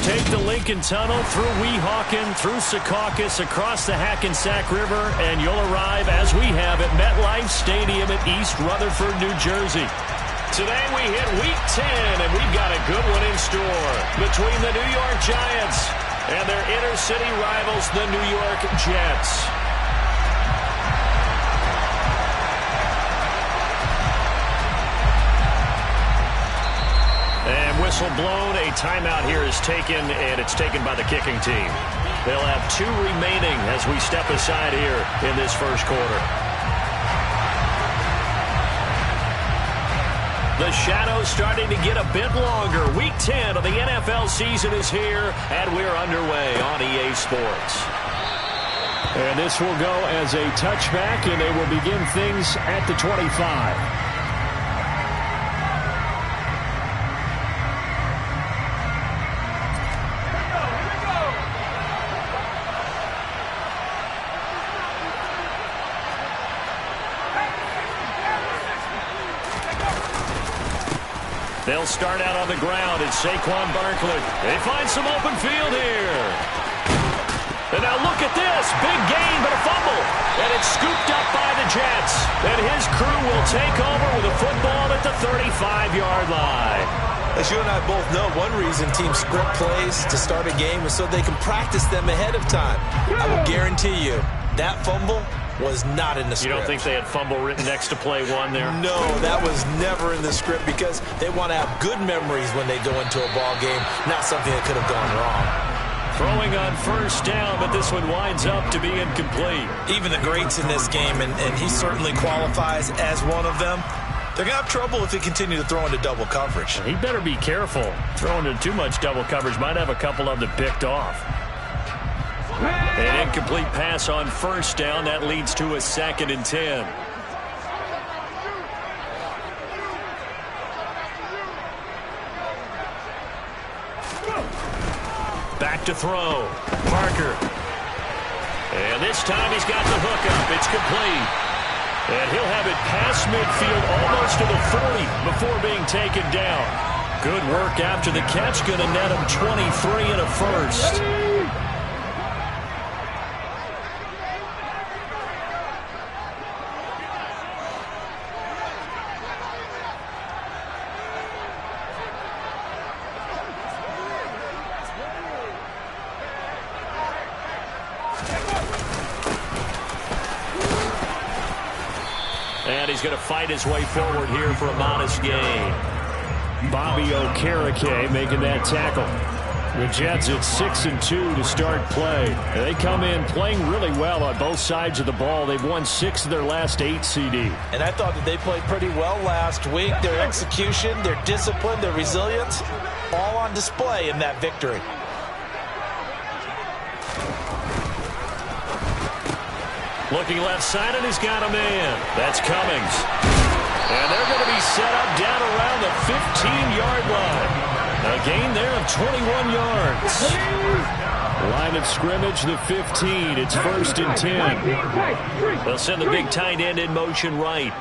take the Lincoln Tunnel through Weehawken, through Secaucus, across the Hackensack River, and you'll arrive, as we have, at MetLife Stadium in East Rutherford, New Jersey. Today we hit Week 10, and we've got a good one in store between the New York Giants and their inner-city rivals, the New York Jets. And whistle blown, a timeout here is taken, and it's taken by the kicking team. They'll have 2 remaining as we step aside here in this first quarter. The shadow's starting to get a bit longer. Week 10 of the NFL season is here, and we're underway on EA Sports. And this will go as a touchback, and they will begin things at the 25. They'll start out on the ground. It's Saquon Barkley. They find some open field here. And now look at this. Big gain, but a fumble. And it's scooped up by the Jets. And his crew will take over with a football at the 35-yard line. As you and I both know, one reason teams script plays to start a game is so they can practice them ahead of time. I will guarantee you that fumble was not in the script. You don't think they had fumble written next to play one there? No, that was never in the script because they want to have good memories when they go into a ball game, not something that could have gone wrong. Throwing on first down, but this one winds up to be incomplete. Even the greats in this game, and he certainly qualifies as one of them, they're going to have trouble if they continue to throw into double coverage. He better be careful. Throwing into too much double coverage might have a couple of them picked off. An incomplete pass on first down. That leads to a 2nd and 10. Back to throw. Parker. And this time he's got the hook up. It's complete. And he'll have it past midfield almost to the 40 before being taken down. Good work after the catch. Going to net him 23 and a first. And he's going to fight his way forward here for a modest gain. Bobby Okereke making that tackle. The Jets at 6-2 to start play. They come in playing really well on both sides of the ball. They've won 6 of their last 8 CD. And I thought that they played pretty well last week. Their execution, their discipline, their resilience, all on display in that victory. Looking left side, and he's got a man. That's Cummings. And they're going to be set up down around the 15-yard line. A gain there of 21 yards. Line of scrimmage, the 15. It's 1st and 10. They'll send the big tight end in motion right.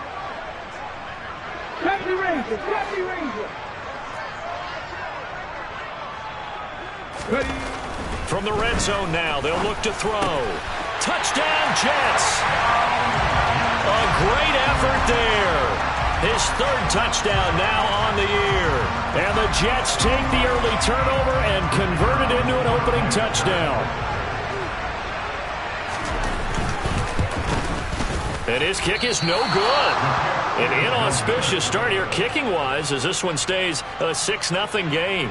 From the red zone now, they'll look to throw. Touchdown, Jets. A great effort there. His 3rd touchdown now on the year. And the Jets take the early turnover and convert it into an opening touchdown. And his kick is no good. An inauspicious start here kicking-wise as this one stays a 6-0 game.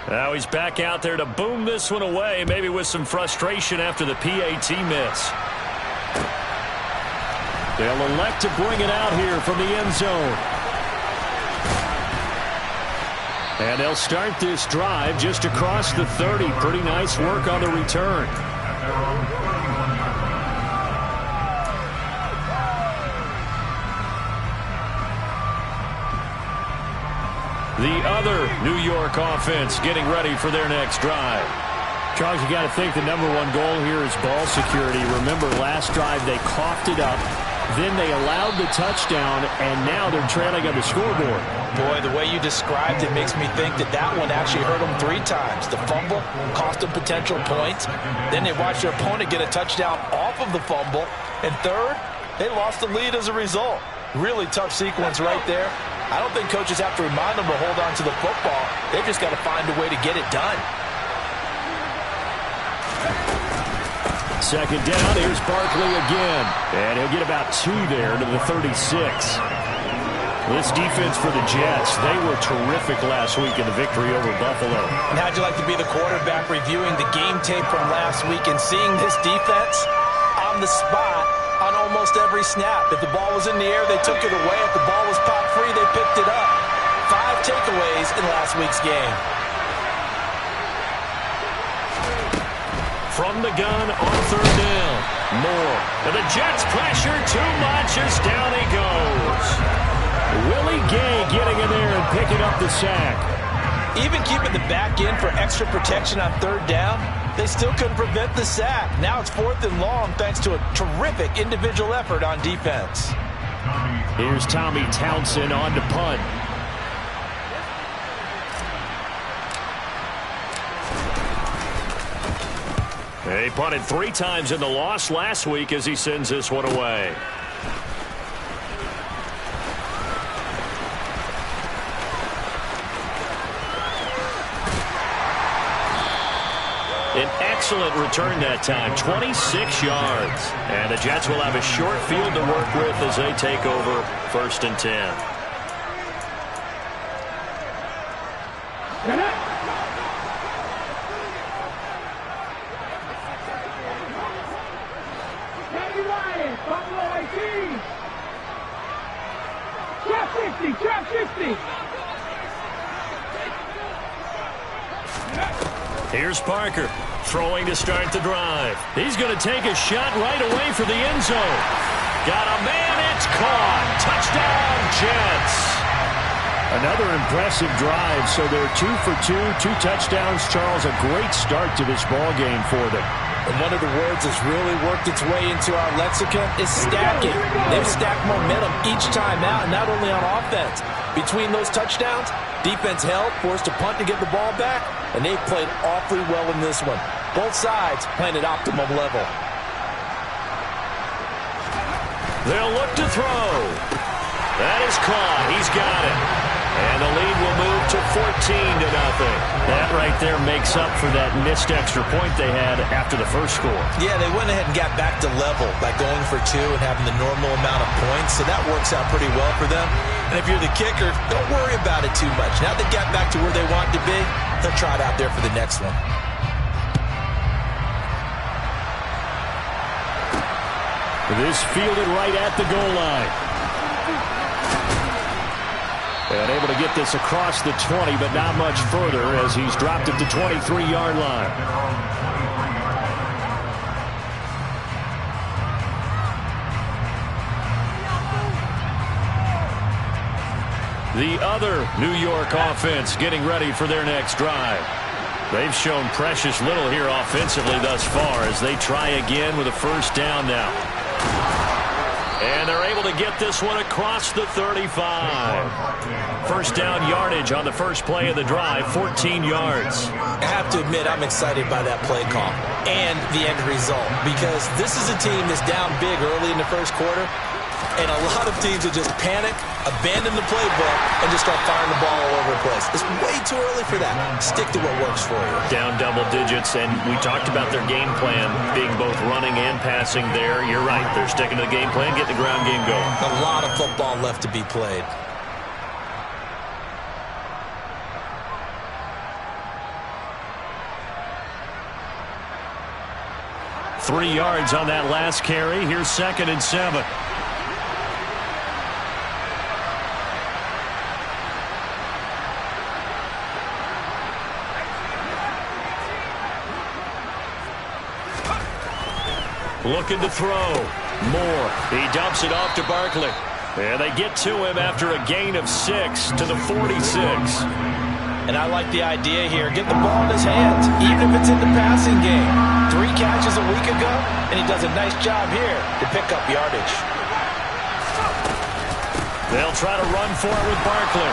Now he's back out there to boom this one away, maybe with some frustration after the PAT miss. They'll elect to bring it out here from the end zone. And they'll start this drive just across the 30. Pretty nice work on the return. The other New York offense getting ready for their next drive. Charles, you got to think the #1 goal here is ball security. Remember, last drive they coughed it up. Then they allowed the touchdown, and now they're trailing on the scoreboard. Boy, the way you described it makes me think that that one actually hurt them 3 times. The fumble cost them potential points. Then they watched their opponent get a touchdown off of the fumble. And third, they lost the lead as a result. Really tough sequence right there. I don't think coaches have to remind them to hold on to the football. They've just got to find a way to get it done. Second down, here's Barkley again. And he'll get about 2 there to the 36. This defense for the Jets, they were terrific last week in the victory over Buffalo. And how'd you like to be the quarterback reviewing the game tape from last week and seeing this defense on the spot on almost every snap? If the ball was in the air, they took it away. If the ball was popped free, they picked it up. 5 takeaways in last week's game. From the gun on 3rd down. Moore. And the Jets pressure too much as down he goes. Willie Gay getting in there and picking up the sack. Even keeping the back in for extra protection on 3rd down, they still couldn't prevent the sack. Now it's 4th and long thanks to a terrific individual effort on defense. Here's Tommy Townsend on to punt. He punted 3 times in the loss last week as he sends this one away. An excellent return that time, 26 yards. And the Jets will have a short field to work with as they take over 1st and 10. Here's Parker, throwing to start the drive. He's going to take a shot right away for the end zone. Got a man, it's caught. Touchdown, Jets. Another impressive drive, so they're 2 for 2, 2 touchdowns. Charles, a great start to this ball game for them. And one of the words that's really worked its way into our lexicon is stacking. They've stacked momentum each time out, and not only on offense. Between those touchdowns, defense held, forced to punt to get the ball back, and they've played awfully well in this one. Both sides playing at optimum level. They'll look to throw. That is caught. He's got it. And the lead will move to 14-0. That right there makes up for that missed extra point they had after the first score. Yeah, they went ahead and got back to level by going for 2 and having the normal amount of points, so that works out pretty well for them. And if you're the kicker, don't worry about it too much. Now they got back to where they want to be, they'll try it out there for the next one. This fielded right at the goal line. And able to get this across the 20, but not much further as he's dropped at the 23-yard line. The other New York offense getting ready for their next drive. They've shown precious little here offensively thus far as they try again with a 1st down now. And they're able to get this one across the 35. 1st down yardage on the first play of the drive, 14 yards. I have to admit, I'm excited by that play call and the end result, because this is a team that's down big early in the first quarter, and a lot of teams will just panic, abandon the playbook, and just start firing the ball all over the place. It's way too early for that. Stick to what works for you. Down double digits, and we talked about their game plan being both running and passing there. You're right. They're sticking to the game plan, getting the ground game going. A lot of football left to be played. Three yards on that last carry. Here's 2nd and 7. Looking to throw. Moore. He dumps it off to Barkley. And they get to him after a gain of 6 to the 46. And I like the idea here. Get the ball in his hands, even if it's in the passing game. 3 catches a week ago, and he does a nice job here to pick up yardage. They'll try to run for it with Barkley.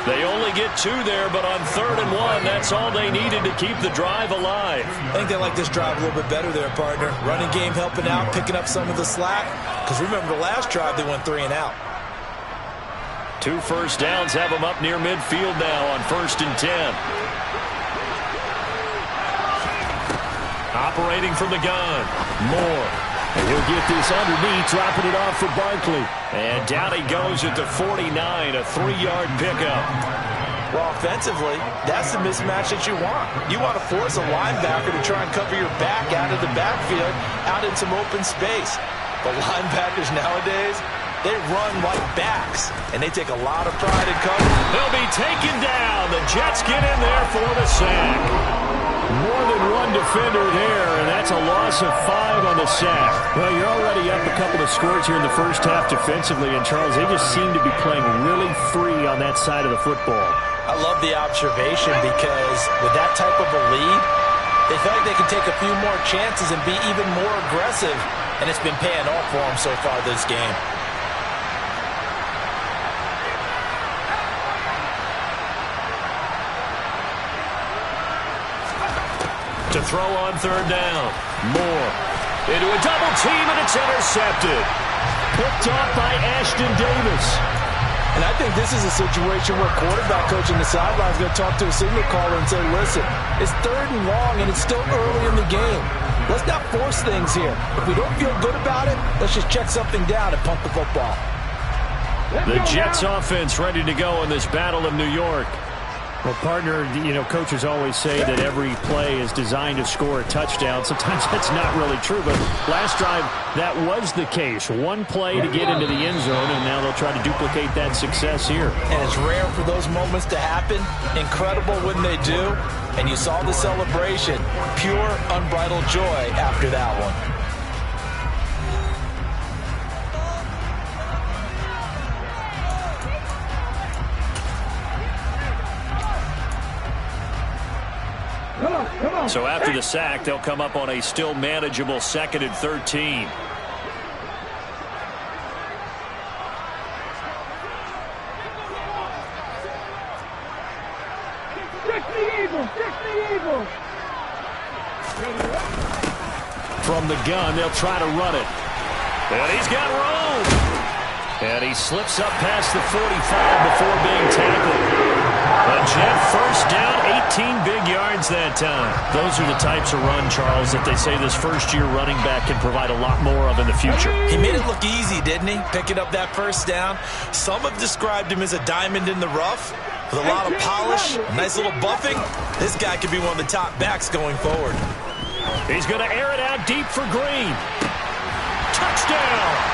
They only get 2 there, but on 3rd and 1, that's all they needed to keep the drive alive. I think they like this drive a little bit better there, partner. Running game helping out, picking up some of the slack. Because remember the last drive, they went 3 and out. 2 first downs have them up near midfield now on 1st and 10. Operating from the gun. Moore. And he'll get this underneath, dropping it off for Barkley. And down he goes at the 49, a 3-yard pickup. Well, offensively, that's the mismatch that you want. You want to force a linebacker to try and cover your back out of the backfield, out in some open space. But linebackers nowadays, they run like backs, and they take a lot of pride in coverage. They'll be taken down. The Jets get in there for the sack. More than one defender there, and that's a loss of 5 on the sack. Well, you're already up a couple of scores here in the first half defensively, and Charles, they just seem to be playing really free on that side of the football. I love the observation because with that type of a lead, they feel like they can take a few more chances and be even more aggressive, and it's been paying off for them so far this game. To throw on 3rd down. Moore into a double team, and it's intercepted. Picked off by Ashton Davis. And I think this is a situation where quarterback coach on the sideline is going to talk to a signal caller and say, listen, it's 3rd and long, and it's still early in the game. Let's not force things here. If we don't feel good about it, let's just check something down and punt the football. The Jets offense ready to go in this Battle of New York. Well, partner, coaches always say that every play is designed to score a touchdown. Sometimes that's not really true, but last drive, that was the case. One play to get into the end zone, and now they'll try to duplicate that success here. And it's rare for those moments to happen. Incredible when they do. And you saw the celebration. Pure, unbridled joy after that one. So after the sack, they'll come up on a still manageable 2nd and 13. From the gun, they'll try to run it. And he's got room. And he slips up past the 45 before being tackled. A Jet first down, 18 big yards that time. Those are the types of run, Charles, that they say this first-year running back can provide a lot more of in the future. He made it look easy, didn't he? Picking up that first down. Some have described him as a diamond in the rough with a lot of polish, a nice little buffing. This guy could be one of the top backs going forward. He's going to air it out deep for Green. Touchdown!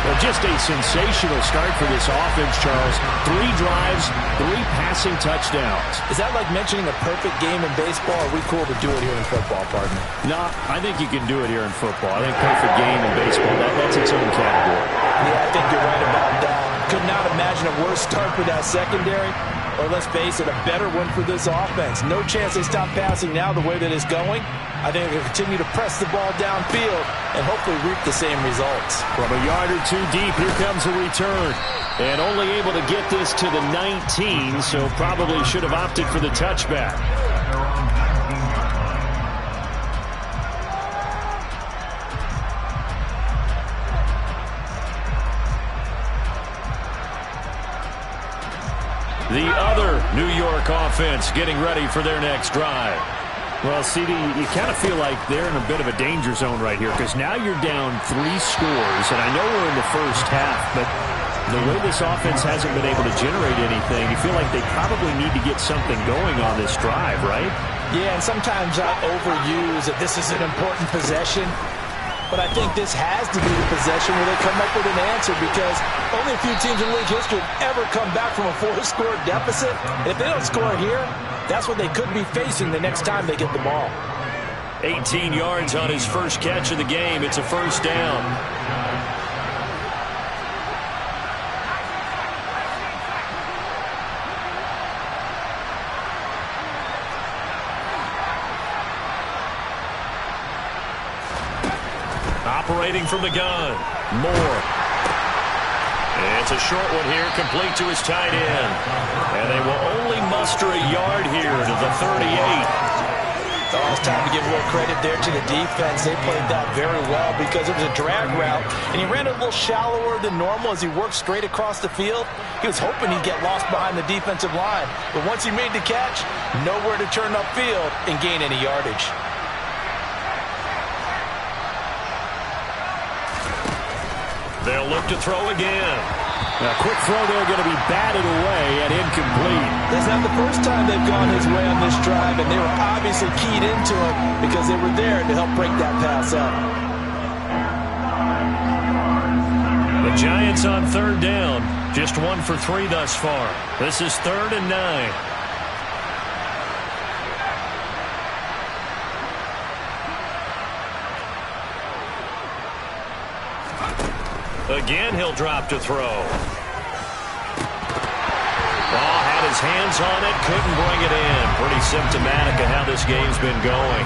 Well, just a sensational start for this offense, Charles. 3 drives, 3 passing touchdowns. Is that like mentioning a perfect game in baseball? Or are we cool to do it here in football, partner? No, I think you can do it here in football. I think perfect game in baseball, that's its own category. Yeah, I think you're right about that. Could not imagine a worse start for that secondary. Or let's face it, a better one for this offense. No chance they stop passing now the way that it's going. I think they'll continue to press the ball downfield and hopefully reap the same results. From a yard or 2 deep, here comes a return. And only able to get this to the 19, so probably should have opted for the touchback. The other New York offense getting ready for their next drive. Well, CD, you kind of feel like they're in a bit of a danger zone right here because now you're down 3 scores, and I know we're in the first half, but the way this offense hasn't been able to generate anything, you feel like they probably need to get something going on this drive, right? Yeah, and sometimes I overuse that this is an important possession. But I think this has to be the possession where they come up with an answer because only a few teams in league history have ever come back from a 4-score deficit. And if they don't score here, that's what they could be facing the next time they get the ball. 18 yards on his first catch of the game. It's a first down. operating from the gun. Moore. It's a short one here, complete to his tight end. And they will only muster a yard here to the 38. Oh, it's time to give a little credit there to the defense. They played that very well because it was a drag route, and he ran a little shallower than normal as he worked straight across the field. He was hoping he'd get lost behind the defensive line, but once he made the catch, nowhere to turn upfield and gain any yardage. They'll look to throw again. A quick throw there going to be batted away and incomplete. That's not the first time they've gone his way on this drive, and they were obviously keyed into him because they were there to help break that pass up. The Giants on third down. Just 1 for 3 thus far. This is 3rd and 9. Again, he'll drop to throw. Ball had his hands on it, couldn't bring it in. Pretty symptomatic of how this game's been going.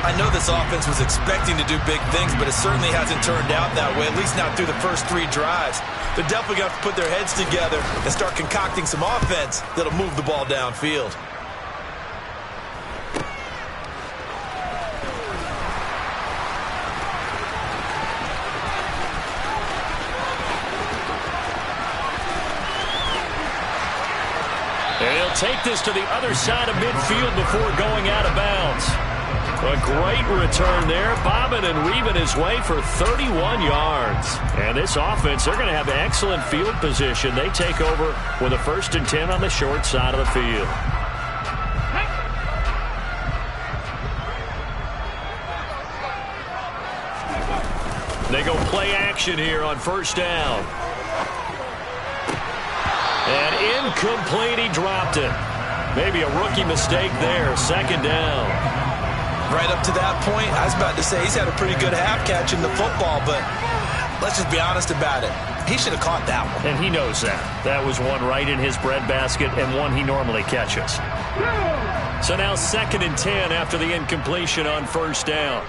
I know this offense was expecting to do big things, but it certainly hasn't turned out that way, at least not through the first 3 drives. They're definitely going to have to put their heads together and start concocting some offense that'll move the ball downfield. They'll take this to the other side of midfield before going out of bounds. A great return there, bobbing and weaving his way for 31 yards. And this offense, they're going to have excellent field position. They take over with a 1st and 10 on the short side of the field. They go play action here on 1st down. And incomplete, he dropped it. Maybe a rookie mistake there, 2nd down. Right up to that point, I was about to say he's had a pretty good half catching the football, but let's just be honest about it. He should have caught that one. And he knows that. That was one right in his breadbasket and one he normally catches. So now 2nd and 10 after the incompletion on 1st down.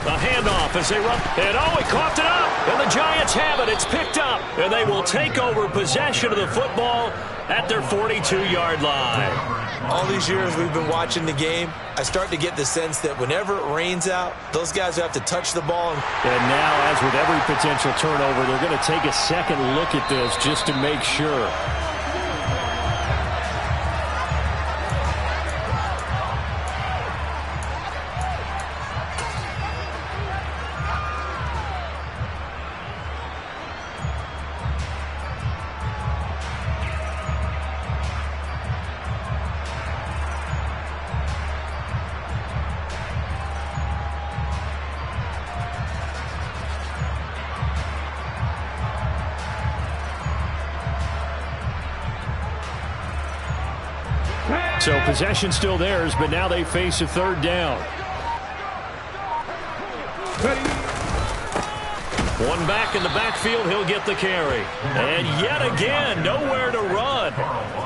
A handoff as they run. And he coughed it up. And the Giants have it. It's picked up. And they will take over possession of the football at their 42-yard line. All these years we've been watching the game, I start to get the sense that whenever it rains out, those guys have to touch the ball. And now, as with every potential turnover, they're going to take a second look at this just to make sure. So possession still theirs, but now they face a 3rd down. One back in the backfield, he'll get the carry. And yet again, nowhere to run.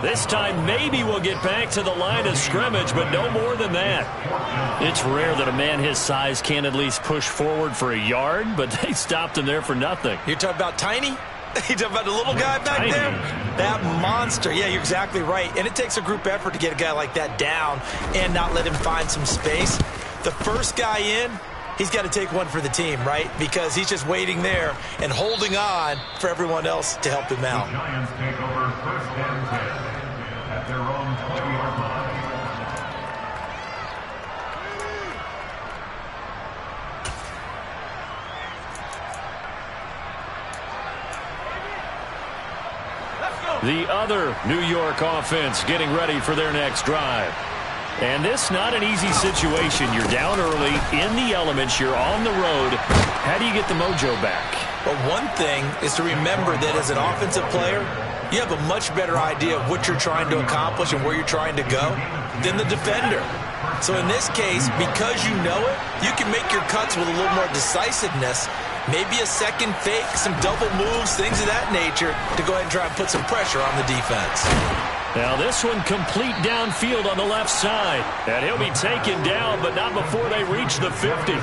This time maybe we'll get back to the line of scrimmage, but no more than that. It's rare that a man his size can at least push forward for a yard, but they stopped him there for nothing. You're talking about Tiny? You talking about the little guy back Tiny. there? That monster. Yeah, you're exactly right. And it takes a group effort to get a guy like that down and not let him find some space. The first guy in, he's got to take one for the team, right? Because he's just waiting there and holding on for everyone else to help him out. The Giants take over 1st and 10 at their own 20-yard line. The other New York offense getting ready for their next drive. And this not an easy situation. You're down early, in the elements, you're on the road. How do you get the mojo back? But one thing is to remember that as an offensive player, you have a much better idea of what you're trying to accomplish and where you're trying to go than the defender. So in this case, because you know it, you can make your cuts with a little more decisiveness. Maybe a second fake, some double moves, things of that nature to go ahead and try and put some pressure on the defense. Now this one complete downfield on the left side. And he'll be taken down, but not before they reach the 50.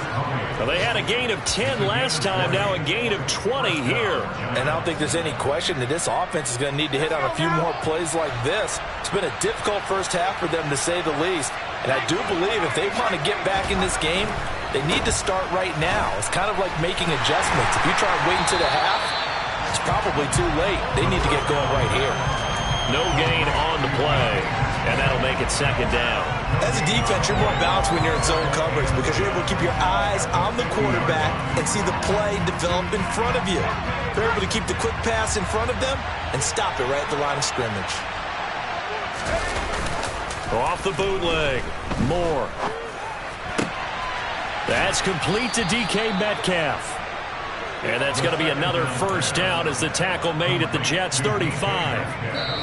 Well, they had a gain of 10 last time, now a gain of 20 here. And I don't think there's any question that this offense is going to need to hit on a few more plays like this. It's been a difficult first half for them, to say the least. And I do believe if they want to get back in this game, they need to start right now. It's kind of like making adjustments. If you try and wait until the half, it's probably too late. They need to get going right here. No gain on the play, and that'll make it second down. As a defense, you're more balanced when you're in zone coverage because you're able to keep your eyes on the quarterback and see the play develop in front of you. They're able to keep the quick pass in front of them and stop it right at the line of scrimmage. Off the bootleg, Moore. That's complete to DK Metcalf. And that's going to be another first down as the tackle made at the Jets' 35.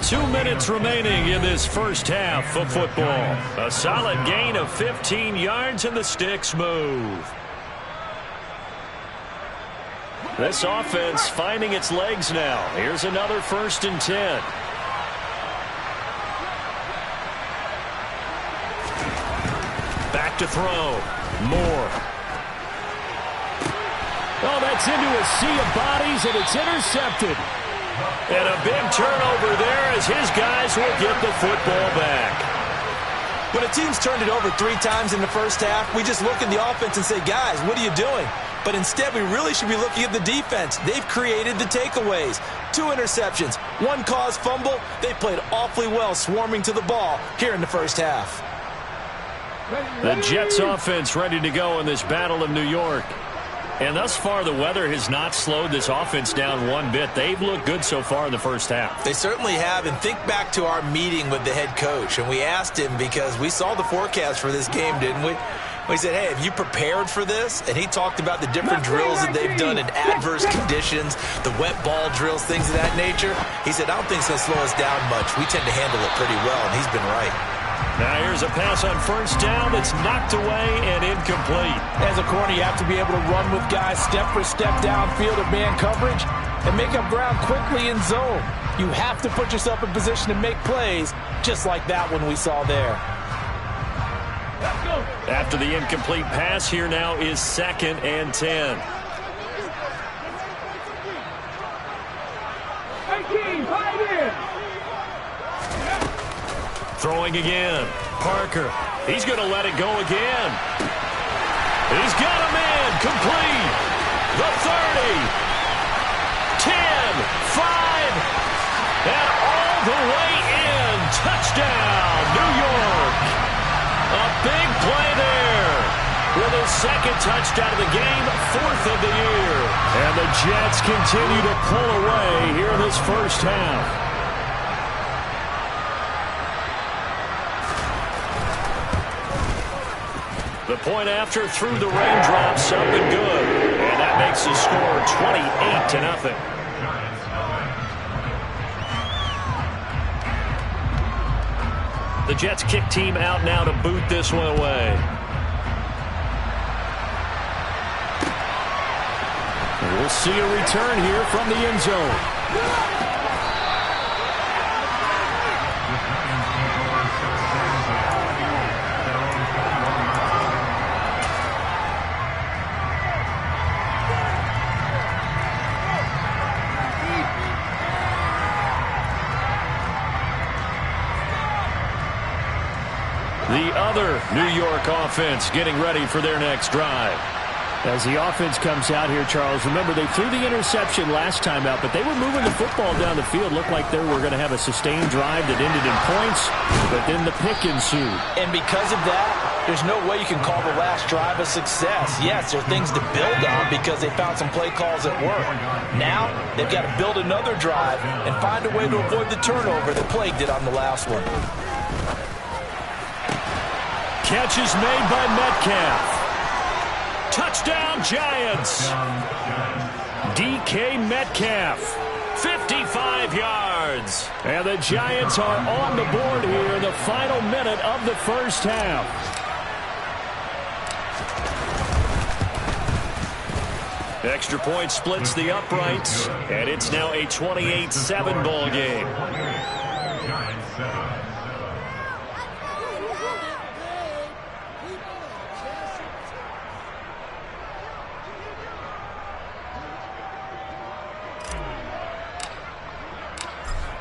2 minutes remaining in this first half of football. A solid gain of 15 yards and the sticks move. This offense finding its legs now. Here's another 1st and 10. Back to throw. Moore. Oh, that's into a sea of bodies, and it's intercepted. And a big turnover there as his guys will get the football back. When a team's turned it over 3 times in the first half, we just look at the offense and say, guys, what are you doing? But instead, we really should be looking at the defense. They've created the takeaways. 2 interceptions, 1 caused fumble. They played awfully well swarming to the ball here in the first half. The Jets offense ready to go in this Battle of New York. And thus far, the weather has not slowed this offense down one bit. They've looked good so far in the first half. They certainly have. And think back to our meeting with the head coach. And we asked him because we saw the forecast for this game, didn't we? We said, hey, have you prepared for this? And he talked about the different drills that they've done in adverse conditions, the wet ball drills, things of that nature. He said, I don't think it's going to slow us down much. We tend to handle it pretty well, and he's been right. Now here's a pass on first down that's knocked away and incomplete. As a corner, you have to be able to run with guys step for step downfield at man coverage and make up ground quickly in zone. You have to put yourself in position to make plays just like that one we saw there. After the incomplete pass, here now is 2nd and 10. Throwing again. Parker. He's going to let it go again. He's got a man. Complete. The 30. 10. 5. And all the way in. Touchdown, New York. A big play there. With his 2nd touchdown of the game, 4th of the year. And the Jets continue to pull away here in this first half. The point after through the raindrops, up and good. And that makes the score 28-0. The Jets kick team out now to boot this one away. We'll see a return here from the end zone. The other New York offense getting ready for their next drive. As the offense comes out here, Charles, remember they threw the interception last time out, but they were moving the football down the field. Looked like they were going to have a sustained drive that ended in points, but then the pick ensued. And because of that, there's no way you can call the last drive a success. Yes, there are things to build on because they found some play calls that work. Now, they've got to build another drive and find a way to avoid the turnover that plagued it on the last one. Catch is made by Metcalf. Touchdown, Giants. DK Metcalf, 55 yards. yards. And the Giants are on the board here in the final minute of the first half. Extra point splits the uprights, and it's now a 28-7 ball game.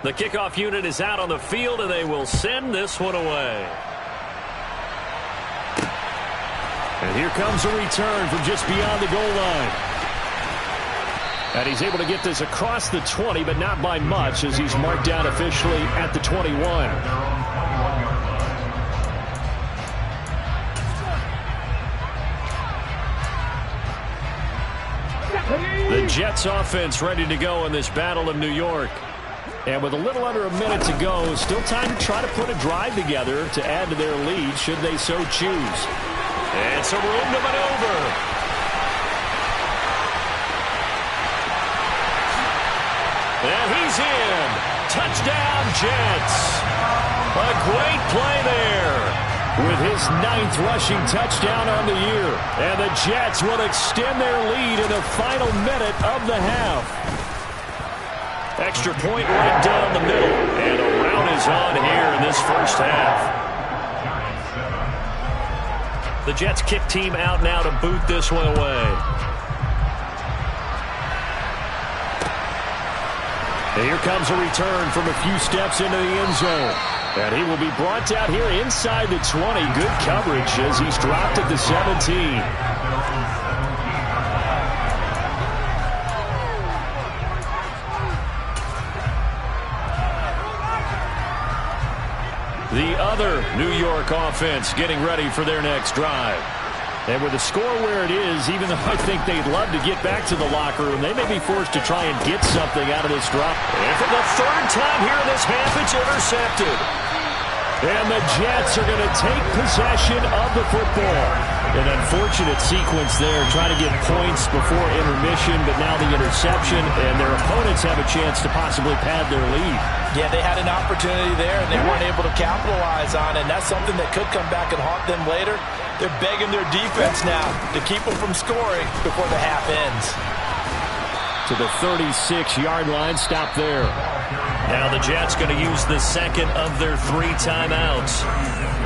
The kickoff unit is out on the field, and they will send this one away. And here comes a return from just beyond the goal line. And he's able to get this across the 20, but not by much, as he's marked down officially at the 21. The Jets offense ready to go in this Battle of New York. And with a little under a minute to go, still time to try to put a drive together to add to their lead should they so choose. And some room to maneuver. And he's in. Touchdown, Jets. A great play there with his 9th rushing touchdown on the year. And the Jets will extend their lead in the final minute of the half. Extra point right down the middle. And a rout is on here in this first half. The Jets kick team out now to boot this one away. And here comes a return from a few steps into the end zone. And he will be brought out here inside the 20. Good coverage as he's dropped at the 17. The other New York offense getting ready for their next drive. And with the score where it is, even though I think they'd love to get back to the locker room, they may be forced to try and get something out of this drop. And for the 3rd time here in this half, it's intercepted. And the Jets are going to take possession of the football. An unfortunate sequence there, trying to get points before intermission, but now the interception, and their opponents have a chance to possibly pad their lead. Yeah, they had an opportunity there, and they weren't able to capitalize on it, and that's something that could come back and haunt them later. They're begging their defense now to keep them from scoring before the half ends. To the 36-yard line, stop there. Now the Jets going to use the second of their 3 timeouts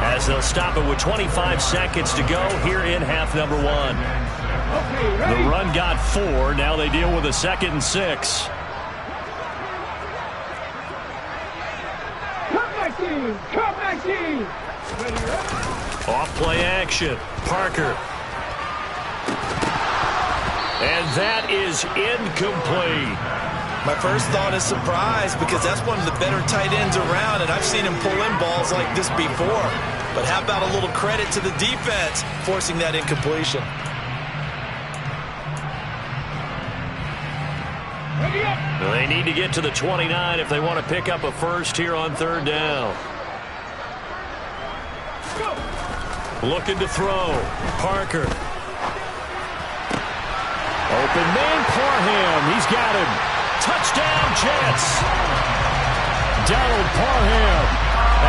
as they'll stop it with 25 seconds to go here in half number 1. The run got 4. Now they deal with a 2nd and 6. Come back, team! Off play action. Parker. And that is incomplete. My first thought is surprise because that's one of the better tight ends around, and I've seen him pull in balls like this before. But how about a little credit to the defense forcing that incompletion? They need to get to the 29 if they want to pick up a first here on 3rd down. Looking to throw. Parker. Open man, Parham. He's got him. Touchdown, Jets. Donald Parham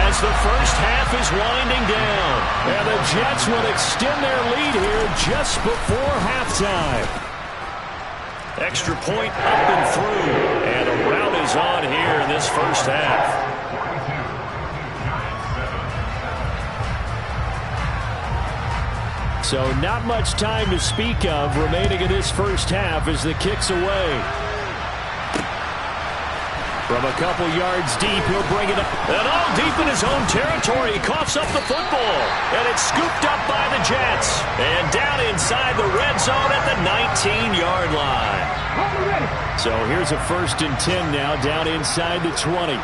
as the first half is winding down. And the Jets will extend their lead here just before halftime. Extra point up and through. And a rout is on here in this first half. So not much time to speak of remaining in this first half as the kick's away. From a couple yards deep, he'll bring it up. And all deep in his own territory. He coughs up the football. And it's scooped up by the Jets. And down inside the red zone at the 19-yard line. So here's a 1st and 10 now, down inside the 20.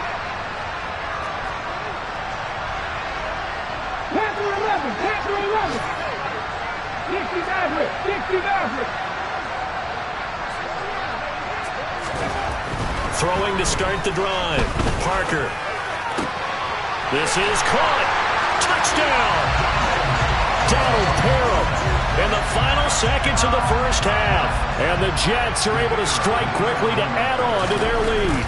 Throwing to start the drive. Parker. This is caught. Touchdown. Donald Parham in the final seconds of the first half. And the Jets are able to strike quickly to add on to their lead.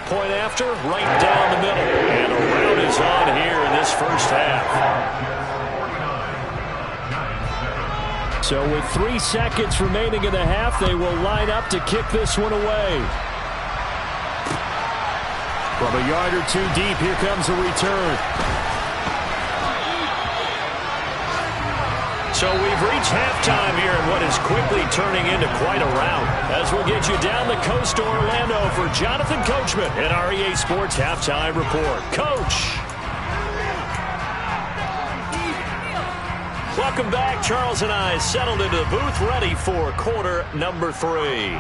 point after, right down the middle. And a rout is on here in this first half. So with 3 seconds remaining in the half, they will line up to kick this one away. From a yard or two deep, here comes a return. So we've reached halftime here in what is quickly turning into quite a rout. As we'll get you down the coast to Orlando for Jonathan Coachman at our EA Sports Halftime Report. Coach. Welcome back. Charles and I settled into the booth, ready for quarter number 3.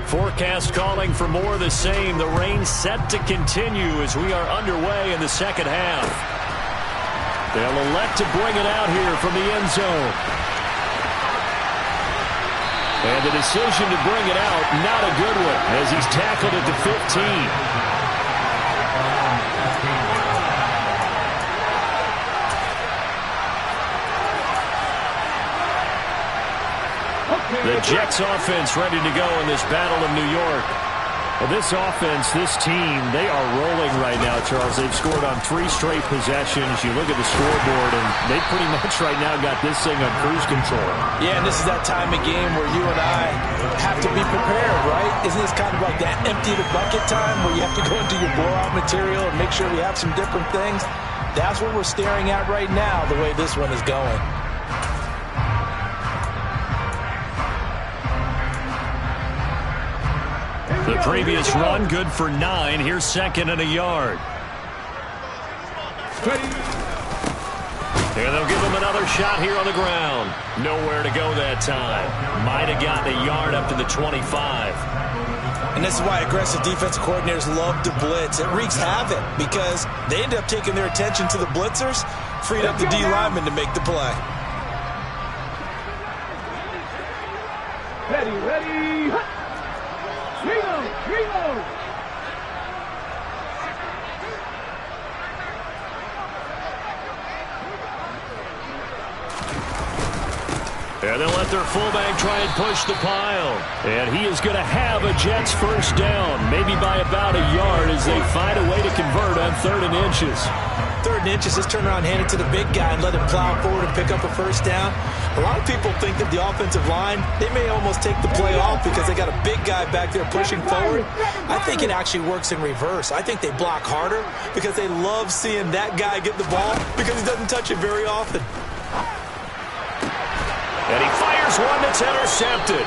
Forecast calling for more of the same. The rain set to continue as we are underway in the second half. They'll elect to bring it out here from the end zone. And the decision to bring it out, not a good one, as he's tackled at the 15. The Jets offense ready to go in this battle of New York. Well, this offense, this team, they are rolling right now, Charles. They've scored on 3 straight possessions. You look at the scoreboard, and they pretty much right now got this thing on cruise control. Yeah, and this is that time of game where you and I have to be prepared, right? Isn't this kind of like that empty the bucket time where you have to go into your blowout material and make sure we have some different things? That's what we're staring at right now, the way this one is going. The previous run, good for 9. Here's second and a yard. And they'll give him another shot here on the ground. Nowhere to go that time. Might have gotten a yard up to the 25. And this is why aggressive defensive coordinators love to blitz. It wreaks havoc because they end up taking their attention to the blitzers, freed up the D lineman to make the play. Ready. Reload. And they'll let their fullback try and push the pile. And he is going to have a Jets first down, maybe by about a yard as they find a way to convert on 3rd and inches. 3rd and inches, just turn around, hand it to the big guy, and let him plow forward and pick up a first down. A lot of people think that the offensive line, they may almost take the play off because they got a big guy back there pushing forward. I think it actually works in reverse. I think they block harder because they love seeing that guy get the ball because he doesn't touch it very often. And he fires one that's intercepted.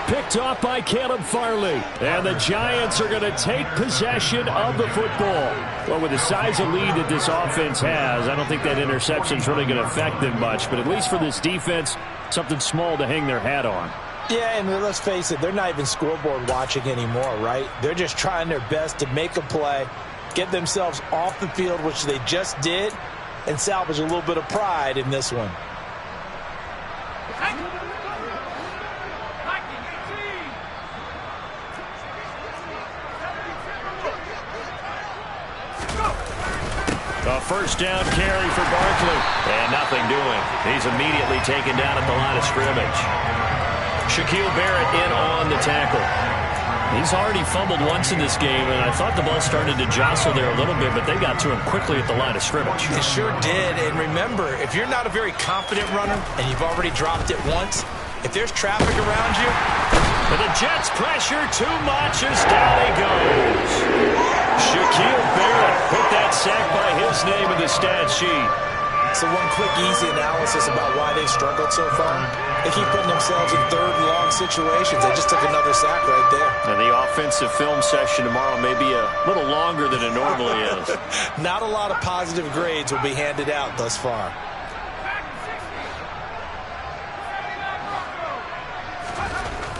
Picked off by Caleb Farley. And the Giants are going to take possession of the football. Well, with the size of lead that this offense has, I don't think that interception's really going to affect them much. But at least for this defense, something small to hang their hat on. Yeah, and let's face it, they're not even scoreboard watching anymore, right? They're just trying their best to make a play, get themselves off the field, which they just did, and salvage a little bit of pride in this one. A first down carry for Barkley. And nothing doing. He's immediately taken down at the line of scrimmage. Shaquille Barrett in on the tackle. He's already fumbled once in this game, and I thought the ball started to jostle there a little bit, but they got to him quickly at the line of scrimmage. It sure did. And remember, if you're not a very confident runner and you've already dropped it once, if there's traffic around you, but the Jets pressure too much as down he goes. Shaquille Barrett put that sack by his name in the stat sheet. So one quick, easy analysis about why they've struggled so far. They keep putting themselves in 3rd and long situations. They just took another sack right there. And the offensive film session tomorrow may be a little longer than it normally is. Not a lot of positive grades will be handed out thus far.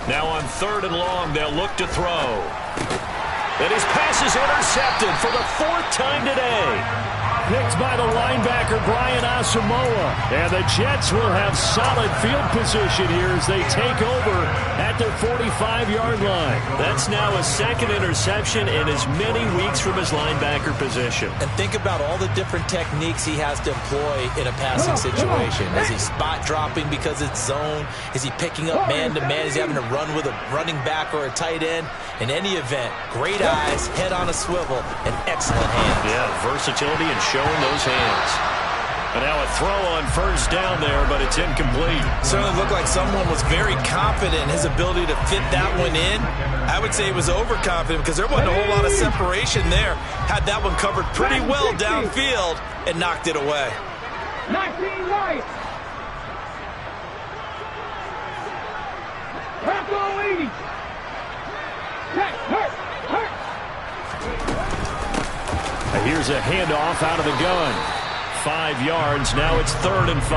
Now on 3rd and long, they'll look to throw. And his pass is intercepted for the 4th time today. Picked by the linebacker, Brian Asamoah. And the Jets will have solid field position here as they take over at their 45-yard line. That's now a second interception in as many weeks from his linebacker position. And think about all the different techniques he has to employ in a passing situation. Is he spot dropping because it's zone? Is he picking up man-to-man? Is he having to run with a running back or a tight end? In any event, great eyes, head on a swivel, and excellent hands. Yeah, versatility and showing those hands. And now a throw on first down there, but it's incomplete. Certainly looked like someone was very confident in his ability to fit that one in. I would say he was overconfident because there wasn't a whole lot of separation there. Had that one covered pretty well downfield and knocked it away. 19 right. Tackle lead. Here's a handoff out of the gun. 5 yards. Now it's 3rd and 5.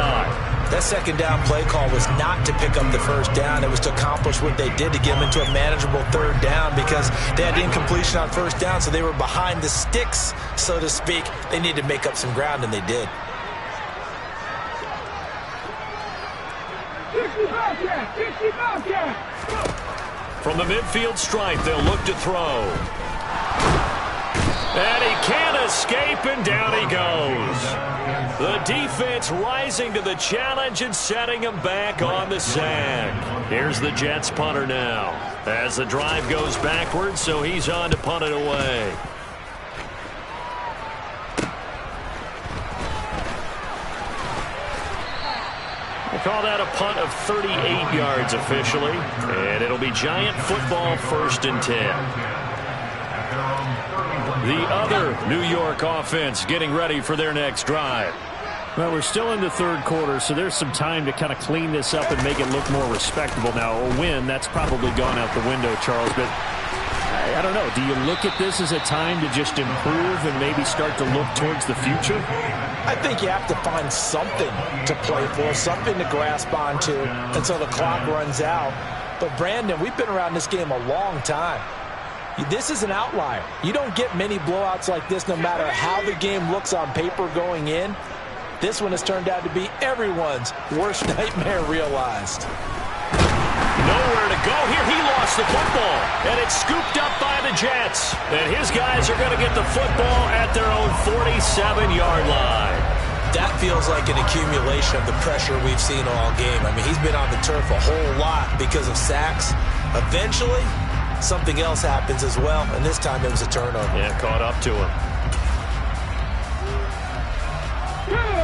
That second down play call was not to pick up the first down. It was to accomplish what they did to get them into a manageable 3rd down because they had incompletion on first down, so they were behind the sticks, so to speak. They needed to make up some ground, and they did. 60 Bobcat. From the midfield stripe, they'll look to throw. And he can't escape, and down he goes. The defense rising to the challenge and setting him back on the sack. Here's the Jets punter now. As the drive goes backwards, so he's on to punt it away. We'll call that a punt of 38 yards officially. And it'll be Giant football, 1st and 10. The other New York offense getting ready for their next drive. Well, we're still in the 3rd quarter, so there's some time to kind of clean this up and make it look more respectable. Now, a win, that's probably gone out the window, Charles, but I don't know. Do you look at this as a time to just improve and maybe start to look towards the future? I think you have to find something to play for, something to grasp onto until the clock runs out. But, Brandon, we've been around this game a long time. This is an outlier. You don't get many blowouts like this no matter how the game looks on paper going in. This one has turned out to be everyone's worst nightmare realized. Nowhere to go here. He lost the football, and it's scooped up by the Jets. And his guys are going to get the football at their own 47-yard line. That feels like an accumulation of the pressure we've seen all game. I mean, he's been on the turf a whole lot because of sacks. Eventually, something else happens as well, and this time it was a turnover. Yeah, caught up to him.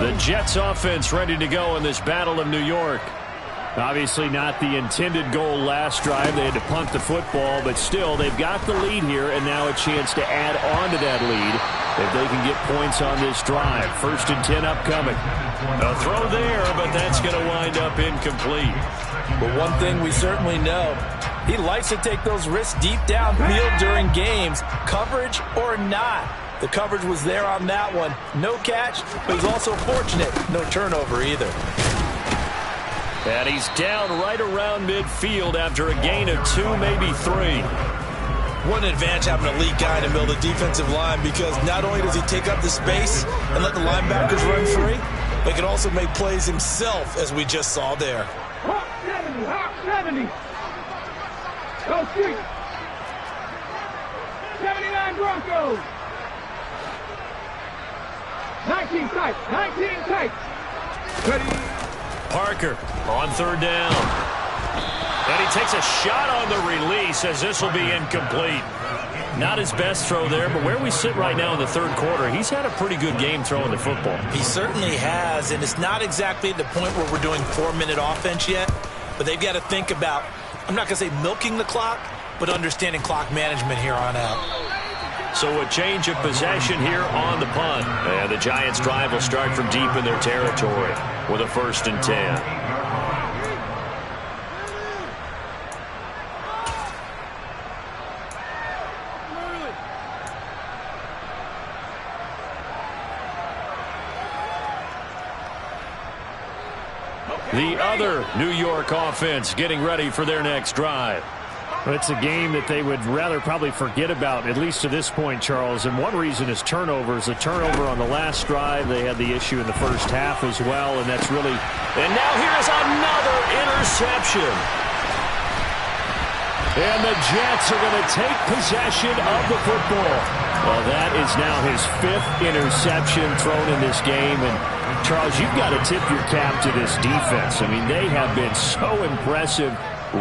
The Jets offense ready to go in this Battle of New York. Obviously not the intended goal last drive. They had to punt the football, but still they've got the lead here, and now a chance to add on to that lead if they can get points on this drive. 1st and 10 upcoming. A throw there, but that's going to wind up incomplete. But one thing we certainly know, he likes to take those risks deep downfield during games, coverage or not. The coverage was there on that one. No catch, but he's also fortunate. No turnover either. And he's down right around midfield after a gain of 2, maybe 3. What an advantage having an elite guy in the middle of the defensive line, because not only does he take up the space and let the linebackers run free, but he can also make plays himself, as we just saw there. Hawk 70, Hawk 70. Go street. 79 Broncos. 19 tight, 19 tight. Ready. Parker on 3rd down. And he takes a shot on the release as this will be incomplete. Not his best throw there, but where we sit right now in the 3rd quarter, he's had a pretty good game throwing the football. He certainly has, and it's not exactly at the point where we're doing 4-minute offense yet, but they've got to think about, I'm not going to say milking the clock, but understanding clock management here on out. So a change of possession here on the punt. And the Giants' drive will start from deep in their territory with a 1st and 10. The other New York offense getting ready for their next drive. Well, it's a game that they would rather probably forget about, at least to this point, Charles. And one reason is turnovers. A turnover on the last drive. They had the issue in the first half as well, and that's really... And now here's another interception. And the Jets are going to take possession of the football. Well, that is now his 5th interception thrown in this game. And, Charles, you've got to tip your cap to this defense. I mean, they have been so impressive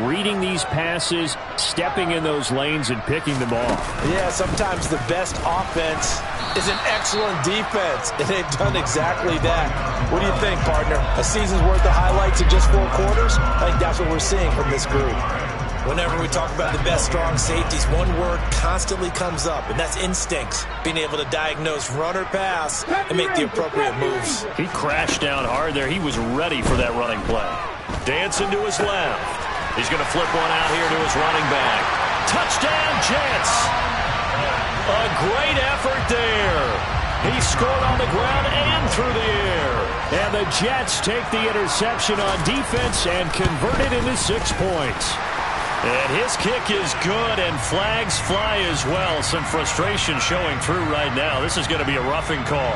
reading these passes, stepping in those lanes, and picking them off. Yeah, sometimes the best offense is an excellent defense, and they've done exactly that. What do you think, partner? A season's worth of highlights in just 4 quarters? I think that's what we're seeing from this group. Whenever we talk about the best strong safeties, one word constantly comes up, and that's instincts. Being able to diagnose run or pass and make the appropriate moves. He crashed down hard there. He was ready for that running play. Dancing to his left. He's going to flip one out here to his running back. Touchdown, Jets! A great effort there. He scored on the ground and through the air. And the Jets take the interception on defense and convert it into 6 points. And his kick is good, and flags fly as well. Some frustration showing through right now. This is going to be a roughing call.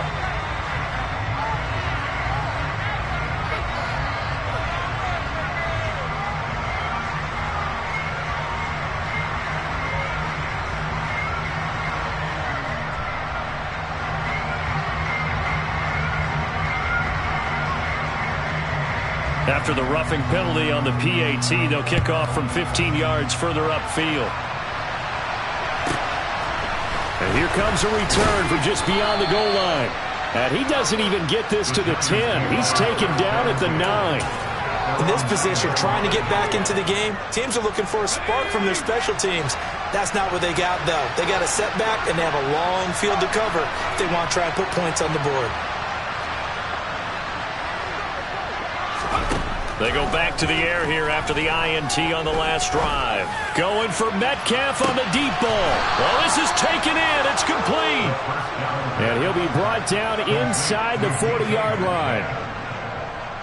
After the roughing penalty on the PAT, they'll kick off from 15 yards further upfield. And here comes a return from just beyond the goal line. And he doesn't even get this to the 10. He's taken down at the 9. In this position, trying to get back into the game, teams are looking for a spark from their special teams. That's not what they got, though. They got a setback, and they have a long field to cover if they want to try and put points on the board. They go back to the air here after the INT on the last drive. Going for Metcalf on the deep ball. Well, this is taken in. It's complete. And he'll be brought down inside the 40-yard line.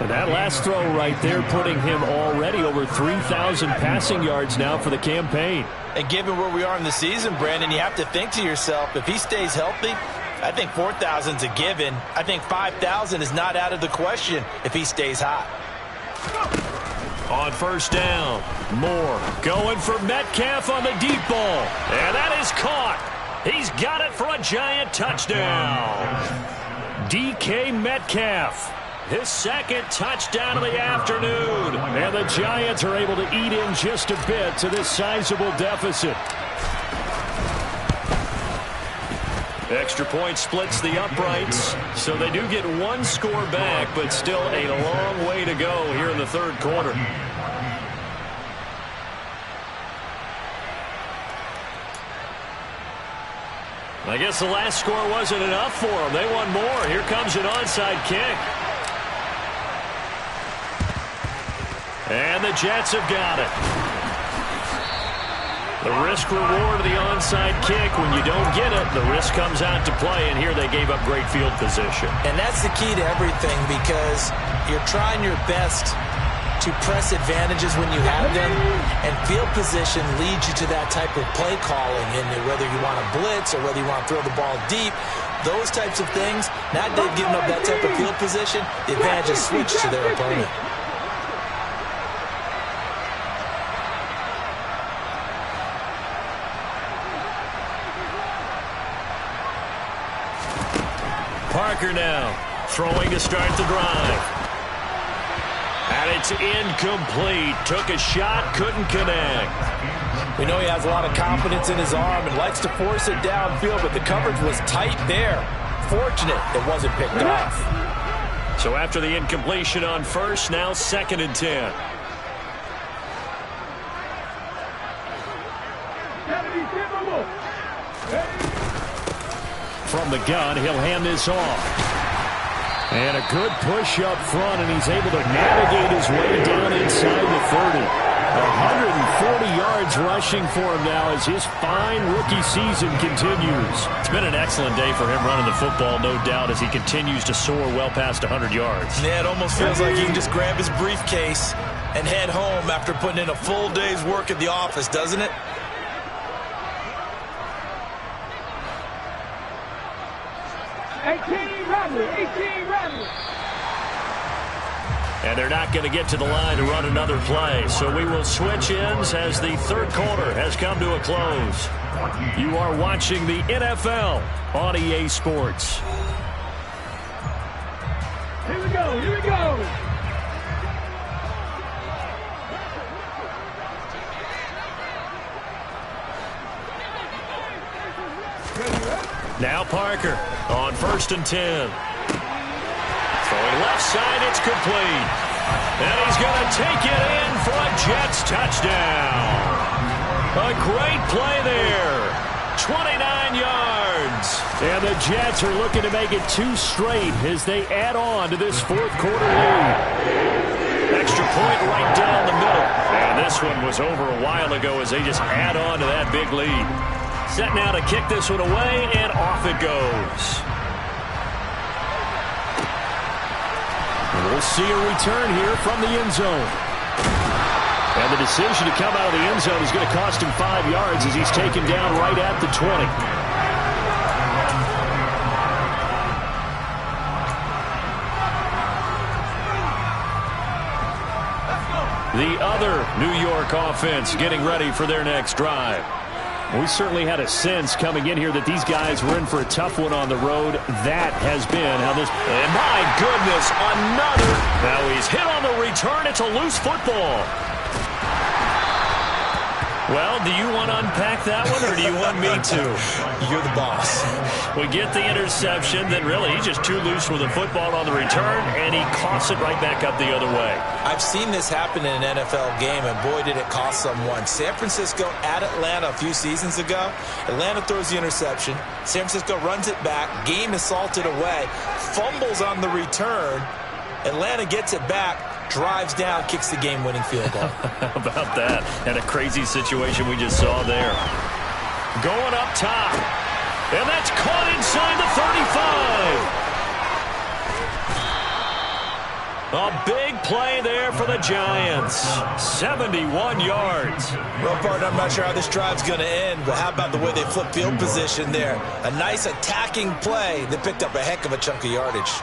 And that last throw right there putting him already over 3,000 passing yards now for the campaign. And given where we are in the season, Brandon, you have to think to yourself, if he stays healthy, I think 4,000's a given. I think 5,000 is not out of the question if he stays hot. On first down, Moore going for Metcalf on the deep ball. And that is caught. He's got it for a giant touchdown. DK Metcalf, his 2nd touchdown of the afternoon. And the Giants are able to eat in just a bit to this sizable deficit. Extra point splits the uprights, so they do get 1 score back, but still a long way to go here in the 3rd quarter. I guess the last score wasn't enough for them. They want more. Here comes an onside kick. And the Jets have got it. The risk-reward of the onside kick, when you don't get it, the risk comes out to play, and here they gave up great field position. And that's the key to everything, because you're trying your best to press advantages when you have them, and field position leads you to that type of play calling, and whether you want to blitz or whether you want to throw the ball deep, those types of things, now they've given up that type of field position, the advantage is switched to their opponent. Parker now throwing to start the drive. And it's incomplete. Took a shot, couldn't connect. We know he has a lot of confidence in his arm and likes to force it downfield, but the coverage was tight there. Fortunate it wasn't picked off. So after the incompletion on first, now 2nd and 10. From the gun, he'll hand this off. And a good push up front, and he's able to navigate his way down inside the 30. 140 yards rushing for him now as his fine rookie season continues. It's been an excellent day for him running the football, no doubt, as he continues to soar well past 100 yards. Yeah, it almost feels like he can just grab his briefcase and head home after putting in a full day's work at the office, doesn't it? And they're not going to get to the line to run another play. So we will switch ends as the third quarter has come to a close. You are watching the NFL on EA Sports. Here we go, here we go. Now Parker on 1st and 10. Throwing left side, it's complete. And he's going to take it in for a Jets touchdown. A great play there. 29 yards. And the Jets are looking to make it 2 straight as they add on to this fourth quarter lead. Extra point right down the middle. And this one was over a while ago as they just add on to that big lead. Set now to kick this one away, and off it goes. We'll see a return here from the end zone. And the decision to come out of the end zone is going to cost him 5 yards as he's taken down right at the 20. The other New York offense getting ready for their next drive. We certainly had a sense coming in here that these guys were in for a tough one on the road. That has been how this... And my goodness, another... Now he's hit on the return. It's a loose football. Well, do you want to unpack that one, or do you want me to? You're the boss. We get the interception, then really he's just too loose with the football on the return, and he coughs it right back up the other way. I've seen this happen in an NFL game, and boy, did it cost someone. San Francisco at Atlanta a few seasons ago. Atlanta throws the interception. San Francisco runs it back. Game is salted away. Fumbles on the return. Atlanta gets it back. Drives down, kicks the game-winning field goal. How about that? And a crazy situation we just saw there. Going up top. And that's caught inside the 35. A big play there for the Giants. 71 yards. Well, partner, I'm not sure how this drive's going to end, but how about the way they flip field position there? A nice attacking play that picked up a heck of a chunk of yardage.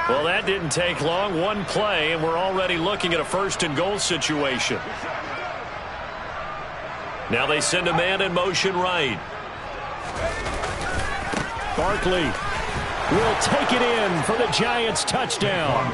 Well, that didn't take long. One play, and we're already looking at a 1st and goal situation. Now they send a man in motion right. Barkley will take it in for the Giants touchdown.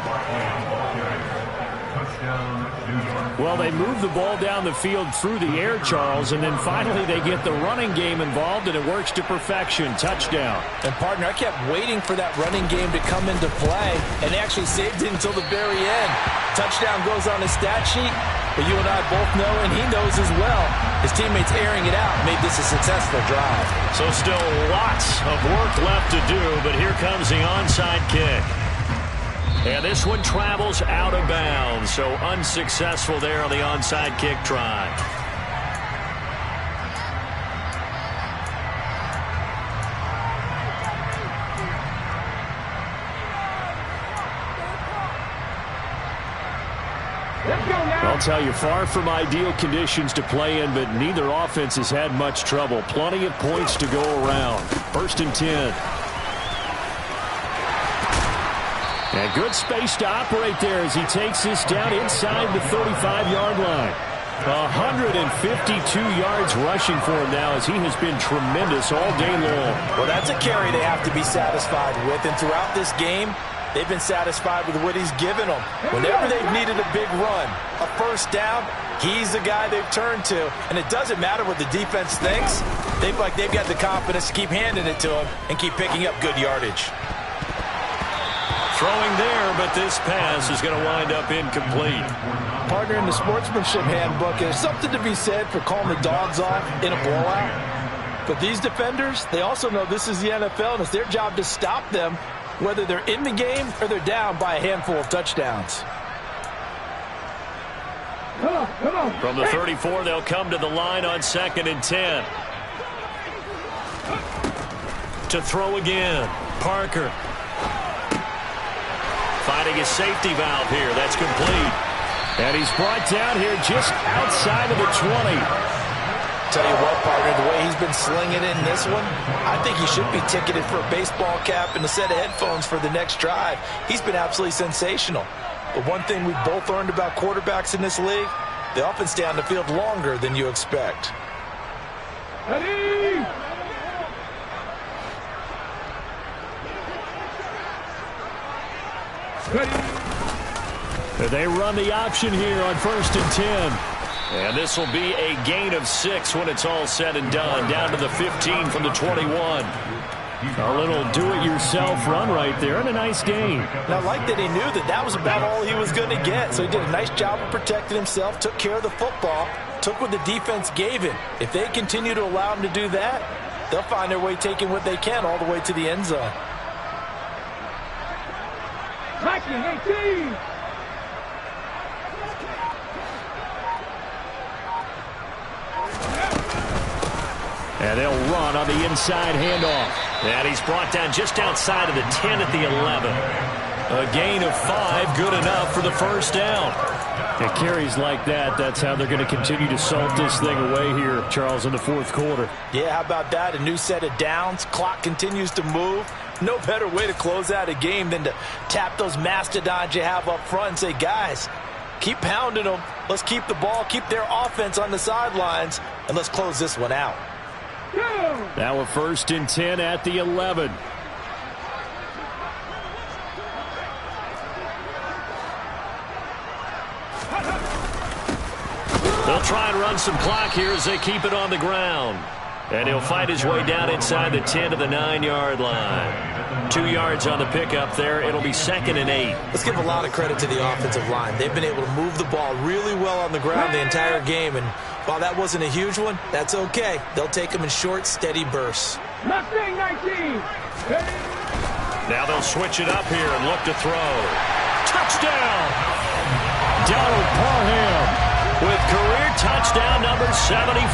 Well, they move the ball down the field through the air, Charles, and then finally they get the running game involved, and it works to perfection. Touchdown. And, partner, I kept waiting for that running game to come into play, and they actually saved it until the very end. Touchdown goes on his stat sheet, but you and I both know, and he knows as well, his teammates airing it out made this a successful drive. So still lots of work left to do, but here comes the onside kick. And this one travels out of bounds, so unsuccessful there on the onside kick try. I'll tell you, far from ideal conditions to play in, but neither offense has had much trouble. Plenty of points to go around. 1st and 10. And good space to operate there as he takes this down inside the 35-yard line. 152 yards rushing for him now as he has been tremendous all day long. Well, that's a carry they have to be satisfied with. And throughout this game, they've been satisfied with what he's given them. Whenever they've needed a big run, a 1st down, he's the guy they've turned to. And it doesn't matter what the defense thinks. They've got the confidence to keep handing it to him and keep picking up good yardage. Throwing there, but this pass is going to wind up incomplete. Partner, in the sportsmanship handbook, there's something to be said for calling the dogs off in a blowout. But these defenders, they also know this is the NFL, and it's their job to stop them, whether they're in the game or they're down by a handful of touchdowns. Come on. From the 34, they'll come to the line on 2nd and 10. To throw again, Parker. Finding a safety valve here. That's complete. And he's brought down here just outside of the 20. Tell you what, partner, the way he's been slinging in this one, I think he should be ticketed for a baseball cap and a set of headphones for the next drive. He's been absolutely sensational. But one thing we've both learned about quarterbacks in this league, they often stay on the field longer than you expect. Ready? They run the option here on 1st and 10. And this will be a gain of 6 when it's all said and done. Down to the 15 from the 21. A little do-it-yourself run right there, and a nice gain. And I like that he knew that that was about all he was going to get. So he did a nice job of protecting himself, took care of the football, took what the defense gave him. If they continue to allow him to do that, they'll find their way taking what they can all the way to the end zone. Tracking 18. And they'll run on the inside handoff. And he's brought down just outside of the 10 at the 11. A gain of 5, good enough for the first down. It carries like that. That's how they're going to continue to salt this thing away here, Charles, in the 4th quarter. Yeah, how about that? A new set of downs. Clock continues to move. No better way to close out a game than to tap those mastodons you have up front and say, guys, keep pounding them. Let's keep the ball, keep their offense on the sidelines, and let's close this one out. Now a 1st and 10 at the 11. They'll try and run some clock here as they keep it on the ground. And he'll fight his way down inside the 10 to the 9-yard line. 2 yards on the pickup there. It'll be 2nd and 8. Let's give a lot of credit to the offensive line. They've been able to move the ball really well on the ground the entire game. And while that wasn't a huge one, that's okay. They'll take them in short, steady bursts. Mustang 19. Now they'll switch it up here and look to throw. Touchdown! Donald Parham with career touchdown number 75.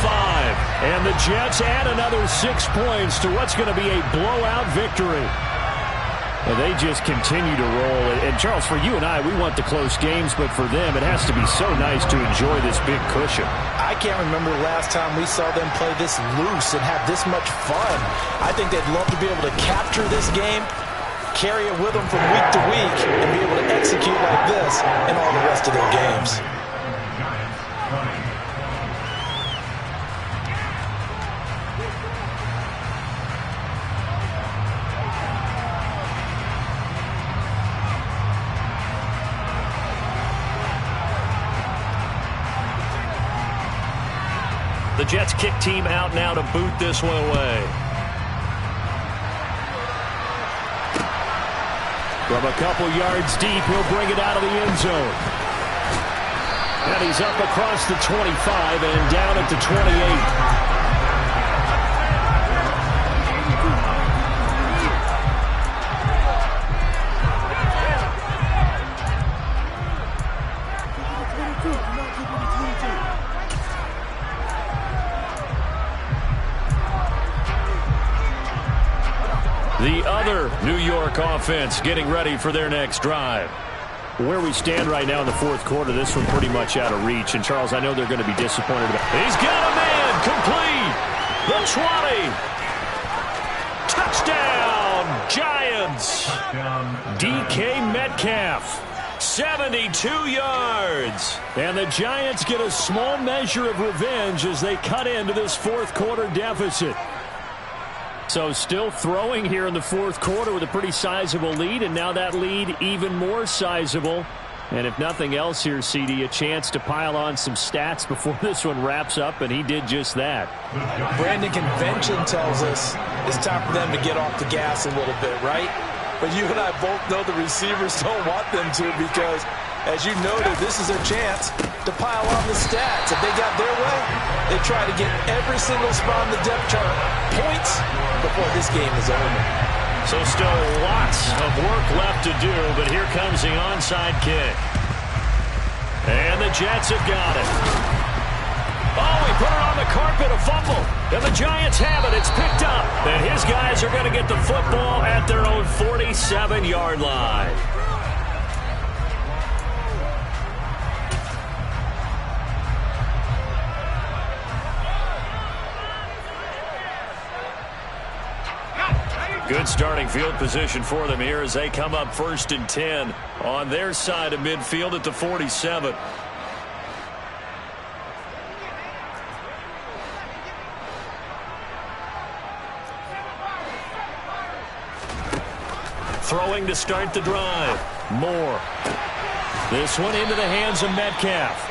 And the Jets add another 6 points to what's going to be a blowout victory. Well, they just continue to roll. And, Charles, for you and I, we want the close games, but for them, it has to be so nice to enjoy this big cushion. I can't remember the last time we saw them play this loose and have this much fun. I think they'd love to be able to capture this game, carry it with them from week to week, and be able to execute like this in all the rest of their games. The Jets kick team out now to boot this one away. From a couple yards deep, he'll bring it out of the end zone. And he's up across the 25 and down at the 28. The other New York offense getting ready for their next drive. Where we stand right now in the 4th quarter, this one pretty much out of reach. And, Charles, I know they're going to be disappointed about it. He's got a man complete. The 20. Touchdown, Giants. DK Metcalf, 72 yards. And the Giants get a small measure of revenge as they cut into this 4th quarter deficit. So still throwing here in the 4th quarter with a pretty sizable lead, and now that lead even more sizable. And if nothing else here, CD, a chance to pile on some stats before this one wraps up, and he did just that. Brandon, convention tells us it's time for them to get off the gas a little bit, right? But you and I both know the receivers don't want them to because, as you noted, this is their chance to pile on the stats. If they got their way, they try to get every single spot on the depth chart points before this game is over. So still lots of work left to do, but here comes the onside kick. And the Jets have got it. Oh, he put it on the carpet, a fumble. And the Giants have it. It's picked up. And his guys are going to get the football at their own 47-yard line. Good starting field position for them here as they come up 1st and 10 on their side of midfield at the 47. Throwing to start the drive. Moore. This one into the hands of Metcalf.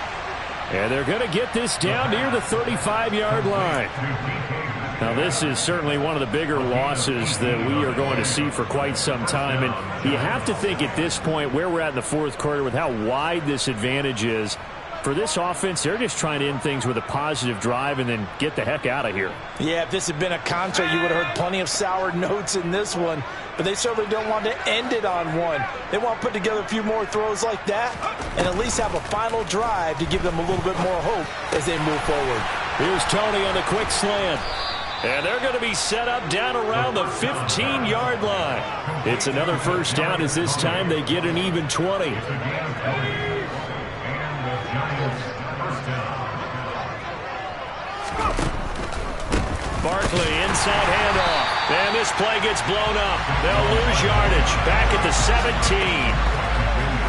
And they're going to get this down near the 35-yard line. Now, this is certainly one of the bigger losses that we are going to see for quite some time. And you have to think at this point where we're at in the fourth quarter with how wide this advantage is. For this offense, they're just trying to end things with a positive drive and then get the heck out of here. Yeah, if this had been a concert, you would have heard plenty of sour notes in this one. But they certainly don't want to end it on one. They want to put together a few more throws like that and at least have a final drive to give them a little bit more hope as they move forward. Here's Tony on the quick slant. And they're going to be set up down around the 15-yard line. It's another first down as this time they get an even 20. Barkley inside handoff. And this play gets blown up. They'll lose yardage. Back at the 17.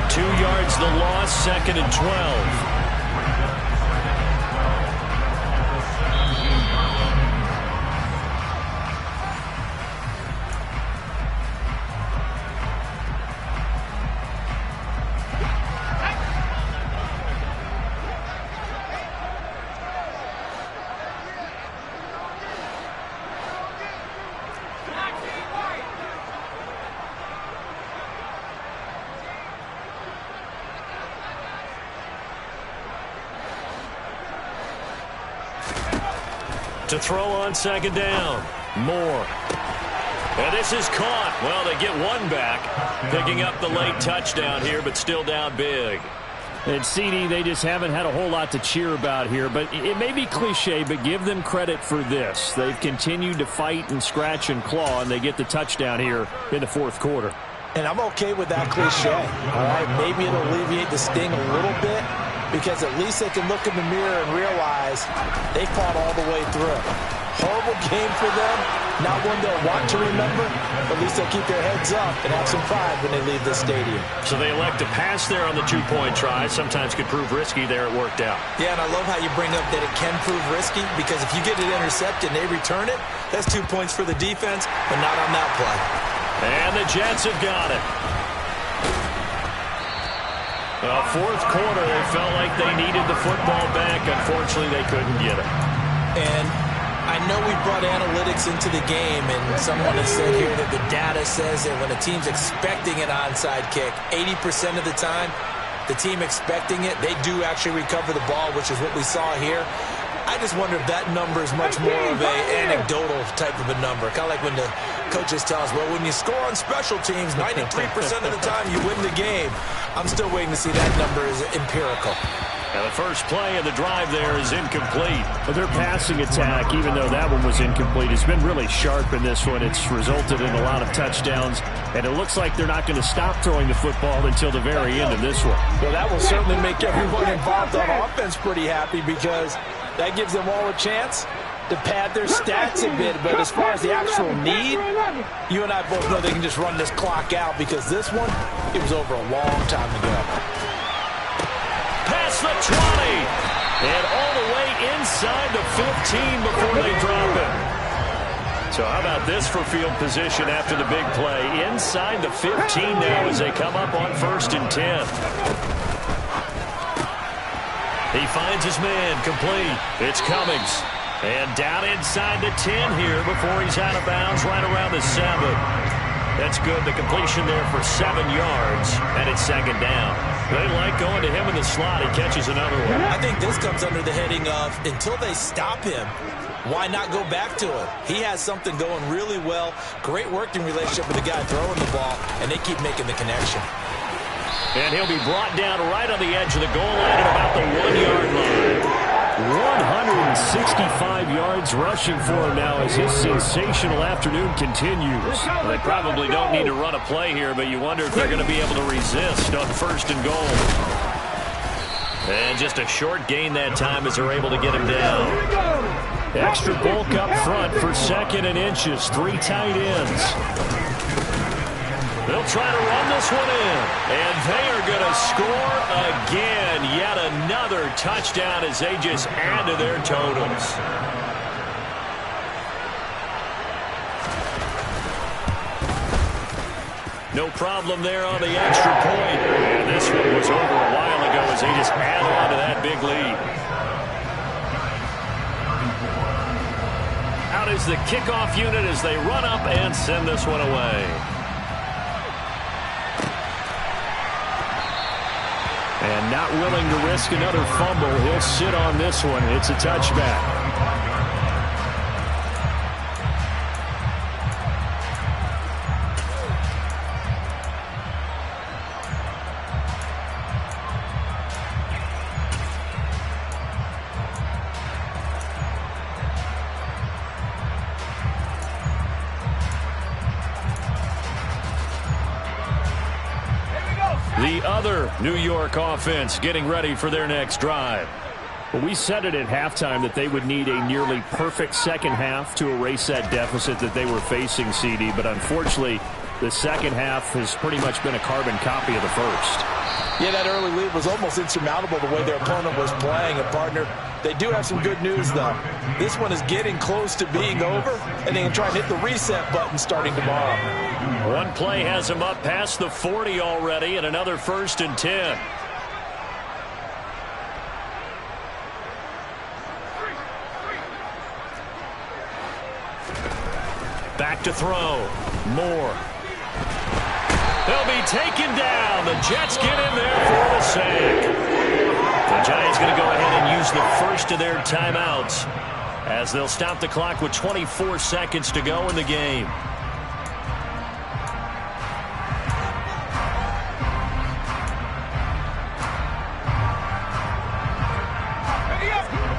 2 yards the loss, 2nd and 12. To throw on 2nd down. Moore. And this is caught. Well, they get one back. Picking up the late touchdown here, but still down big. And CD, they just haven't had a whole lot to cheer about here. But it may be cliche, but give them credit for this. They've continued to fight and scratch and claw, and they get the touchdown here in the fourth quarter. And I'm okay with that cliche. All right, maybe it'll alleviate the sting a little bit, because at least they can look in the mirror and realize they fought all the way through. Horrible game for them. Not one they'll want to remember, but at least they'll keep their heads up and have some pride when they leave this stadium. So they elect to pass there on the 2-point try. Sometimes could prove risky. There it worked out. Yeah, and I love how you bring up that it can prove risky, because if you get it intercepted and they return it, that's 2 points for the defense, but not on that play. And the Jets have got it. Well, fourth quarter, they felt like they needed the football back. Unfortunately, they couldn't get it. And I know we brought analytics into the game, and someone has said here that the data says that when a team's expecting an onside kick, 80% of the time, the team expecting it, they do actually recover the ball, which is what we saw here. I just wonder if that number is much more of an anecdotal type of a number. Kind of like when the coaches tell us, well, when you score on special teams, 93% of the time you win the game. I'm still waiting to see that number is empirical. Now the first play of the drive there is incomplete. But their passing attack, even though that one was incomplete, has been really sharp in this one. It's resulted in a lot of touchdowns, and it looks like they're not going to stop throwing the football until the very end of this one. Well, that will certainly make everyone involved on offense pretty happy, because that gives them all a chance to pad their stats a bit. But as far as the actual need, you and I both know they can just run this clock out, because this one, it was over a long time ago. Past the 20. And all the way inside the 15 before they drop it. So how about this for field position after the big play? Inside the 15 now as they come up on 1st and 10. He finds his man, complete. It's Cummings. And down inside the 10 here before he's out of bounds, right around the 7. That's good. The completion there for 7 yards, and it's 2nd down. They like going to him in the slot. He catches another one. I think this comes under the heading of, until they stop him, why not go back to him? He has something going really well. Great working relationship with the guy throwing the ball, and they keep making the connection. And he'll be brought down right on the edge of the goal line at about the 1-yard line. 165 yards rushing for him now as his sensational afternoon continues. Well, they probably don't need to run a play here, but you wonder if they're going to be able to resist on 1st and goal. And just a short gain that time as they're able to get him down. Extra bulk up front for 2nd and inches. 3 tight ends. They'll try to run this one in. And they are going to score again. Yet another touchdown as they just add to their totals. No problem there on the extra point. And this one was over a while ago as they just add on to that big lead. Out is the kickoff unit as they run up and send this one away. And not willing to risk another fumble. He'll sit on this one. It's a touchback. The other New York offense getting ready for their next drive. Well, we said it at halftime that they would need a nearly perfect second half to erase that deficit that they were facing, CD. But unfortunately, the second half has pretty much been a carbon copy of the first. Yeah, that early lead was almost insurmountable the way their opponent was playing. And, partner, they do have some good news, though. This one is getting close to being over, and they can try and hit the reset button starting tomorrow. One play has them up past the 40 already, and another 1st and 10. Back to throw. Moore. They'll be taken down. The Jets get in there for the sack. The Giants going to go ahead and use the first of their timeouts as they'll stop the clock with 24 seconds to go in the game.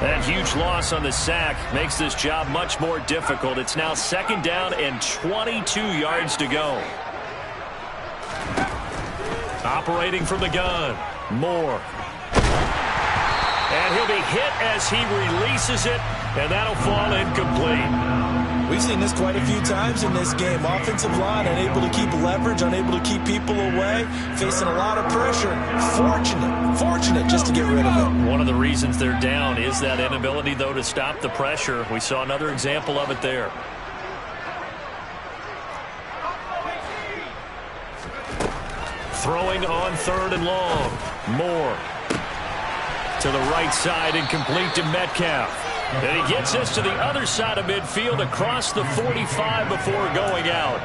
That huge loss on the sack makes this job much more difficult. It's now 2nd down and 22 yards to go. Operating from the gun. Moore. And he'll be hit as he releases it, and that'll fall incomplete. We've seen this quite a few times in this game. Offensive line unable to keep leverage, unable to keep people away, facing a lot of pressure. Fortunate just to get rid of it. One of the reasons they're down is that inability, though, to stop the pressure. We saw another example of it there. Throwing on 3rd and long. Moore. To the right side and complete to Metcalf. And he gets this to the other side of midfield across the 45 before going out.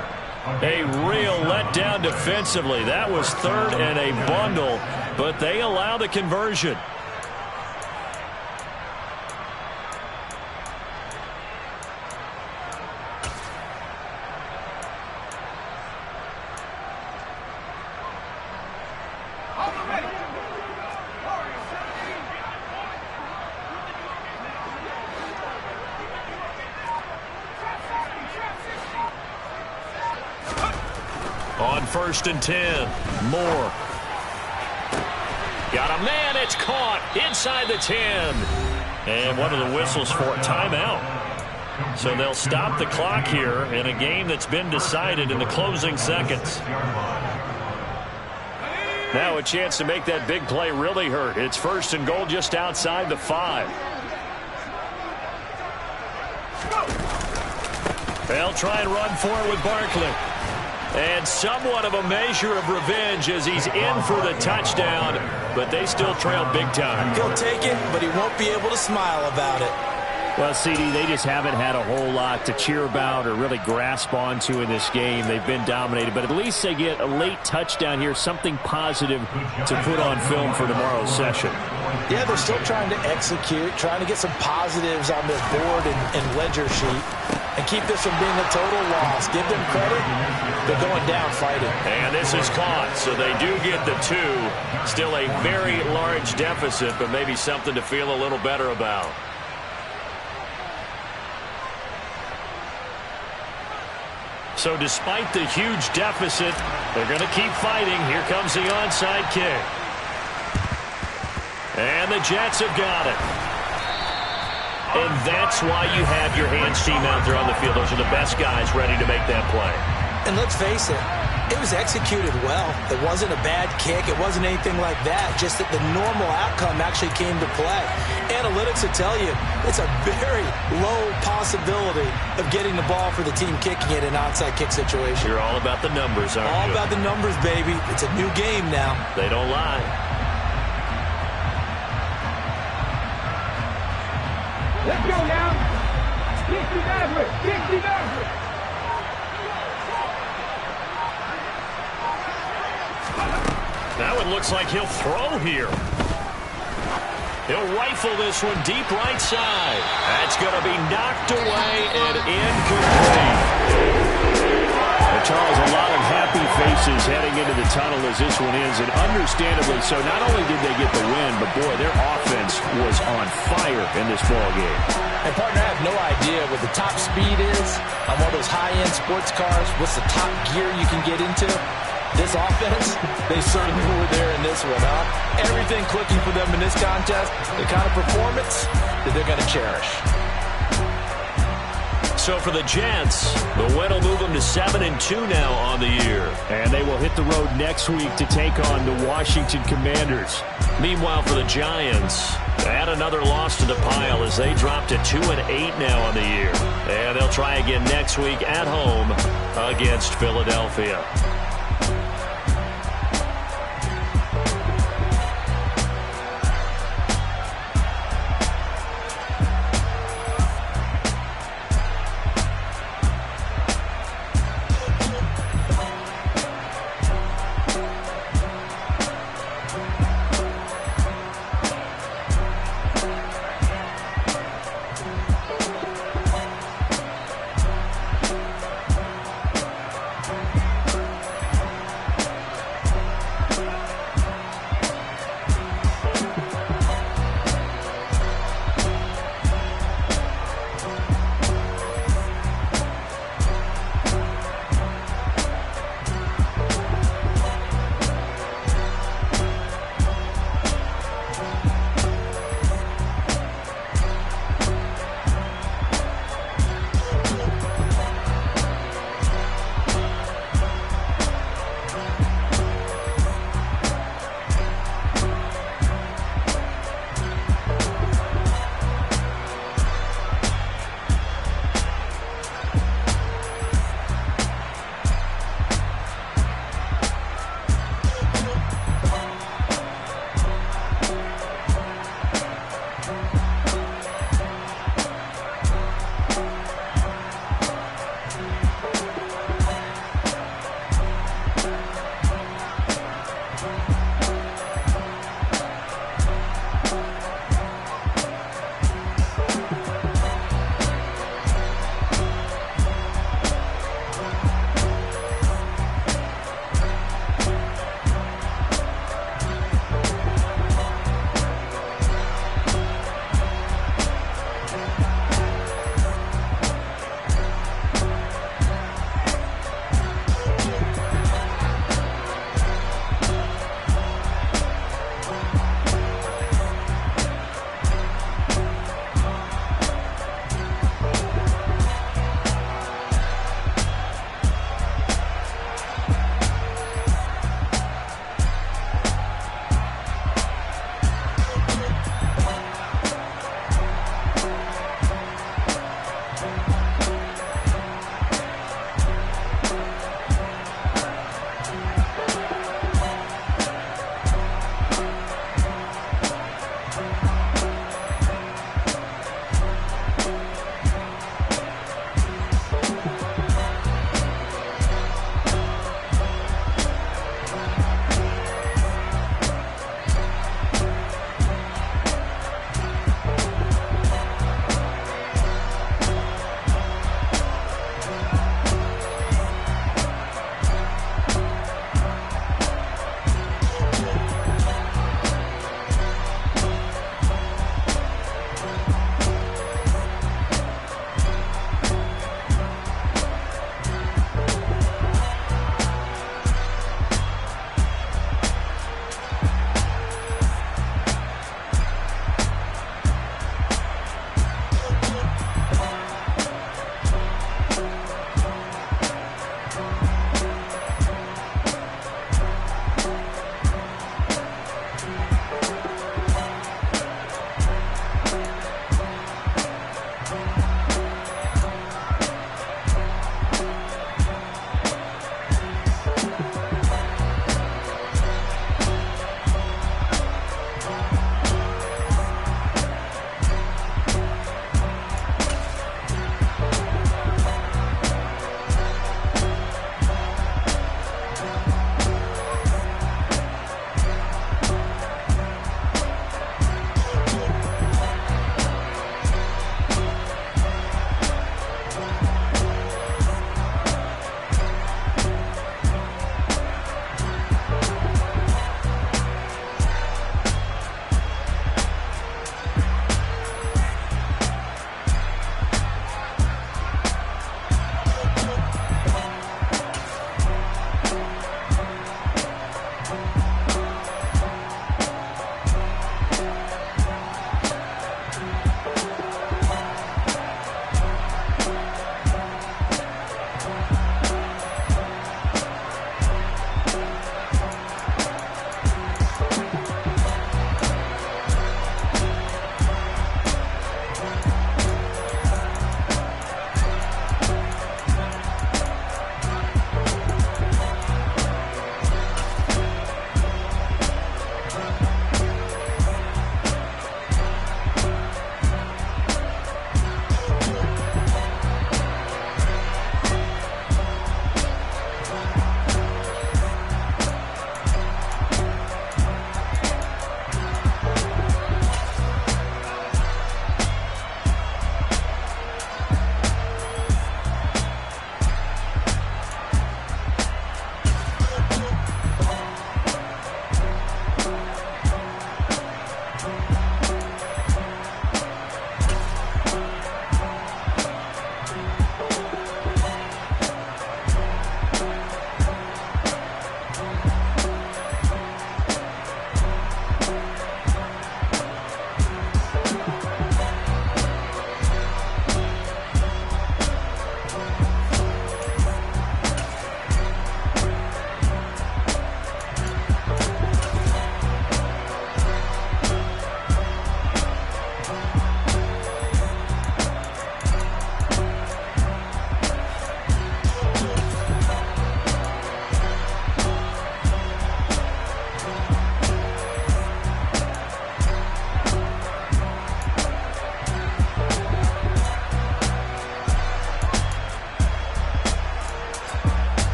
A real letdown defensively. That was 3rd and a bundle, but they allow the conversion. On 1st and 10, Moore. Got a man, it's caught inside the 10. And one of the whistles for a timeout. So they'll stop the clock here in a game that's been decided in the closing seconds. Now a chance to make that big play really hurt. It's 1st and goal just outside the 5. They'll try and run for it with Barkley. And somewhat of a measure of revenge as he's in for the touchdown, but they still trail big time. He'll take it, but he won't be able to smile about it. Well, CD, they just haven't had a whole lot to cheer about or really grasp onto in this game. They've been dominated, but at least they get a late touchdown here, something positive to put on film for tomorrow's session. Yeah, they're still trying to execute, trying to get some positives on their board and ledger sheet, and keep this from being a total loss. Give them credit. They're going down fighting. And this is caught, so they do get the 2. Still a very large deficit, but maybe something to feel a little better about. So despite the huge deficit, they're going to keep fighting. Here comes the onside kick. And the Jets have got it. And that's why you have your hands team out there on the field. Those are the best guys ready to make that play. And let's face it, it was executed well. It wasn't a bad kick. It wasn't anything like that. Just that the normal outcome actually came to play. Analytics will tell you it's a very low possibility of getting the ball for the team kicking it in an onside kick situation. You're all about the numbers, aren't you? All about the numbers, baby. It's a new game now. They don't lie. Let's go now. 60-60. Now it looks like he'll throw here. He'll rifle this one deep right side. That's going to be knocked away and incomplete. And Charles, a lot of happy faces heading into the tunnel as this one ends, and understandably so. Not only did they get the win, but boy, their offense was on fire in this ball game. And partner, I have no idea what the top speed is on one of those high-end sports cars. What's the top gear you can get into? This offense, they certainly were there in this one, huh? Everything clicking for them in this contest, the kind of performance that they're going to cherish. So for the Jets, the win will move them to 7-2 now on the year. And they will hit the road next week to take on the Washington Commanders. Meanwhile, for the Giants, add another loss to the pile as they drop to 2-8 now on the year. And they'll try again next week at home against Philadelphia.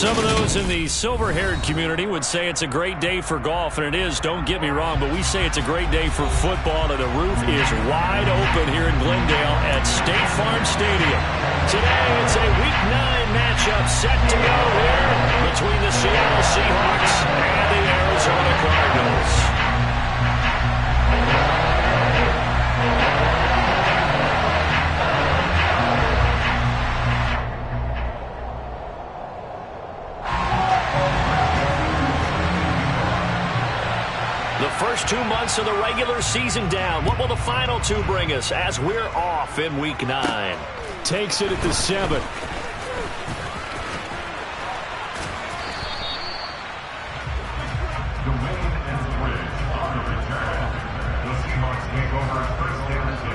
Some of those in the silver-haired community would say it's a great day for golf, and it is, don't get me wrong, but we say it's a great day for football, and the roof is wide open here in Glendale at State Farm Stadium. Today, it's a Week 9 matchup set to go here between the Seattle Seahawks and the Arizona Cardinals. The first 2 months of the regular season down. What will the final 2 bring us as we're off in Week 9? Takes it at the 7. The win and bridge on the return. The Seahawks take over first and 10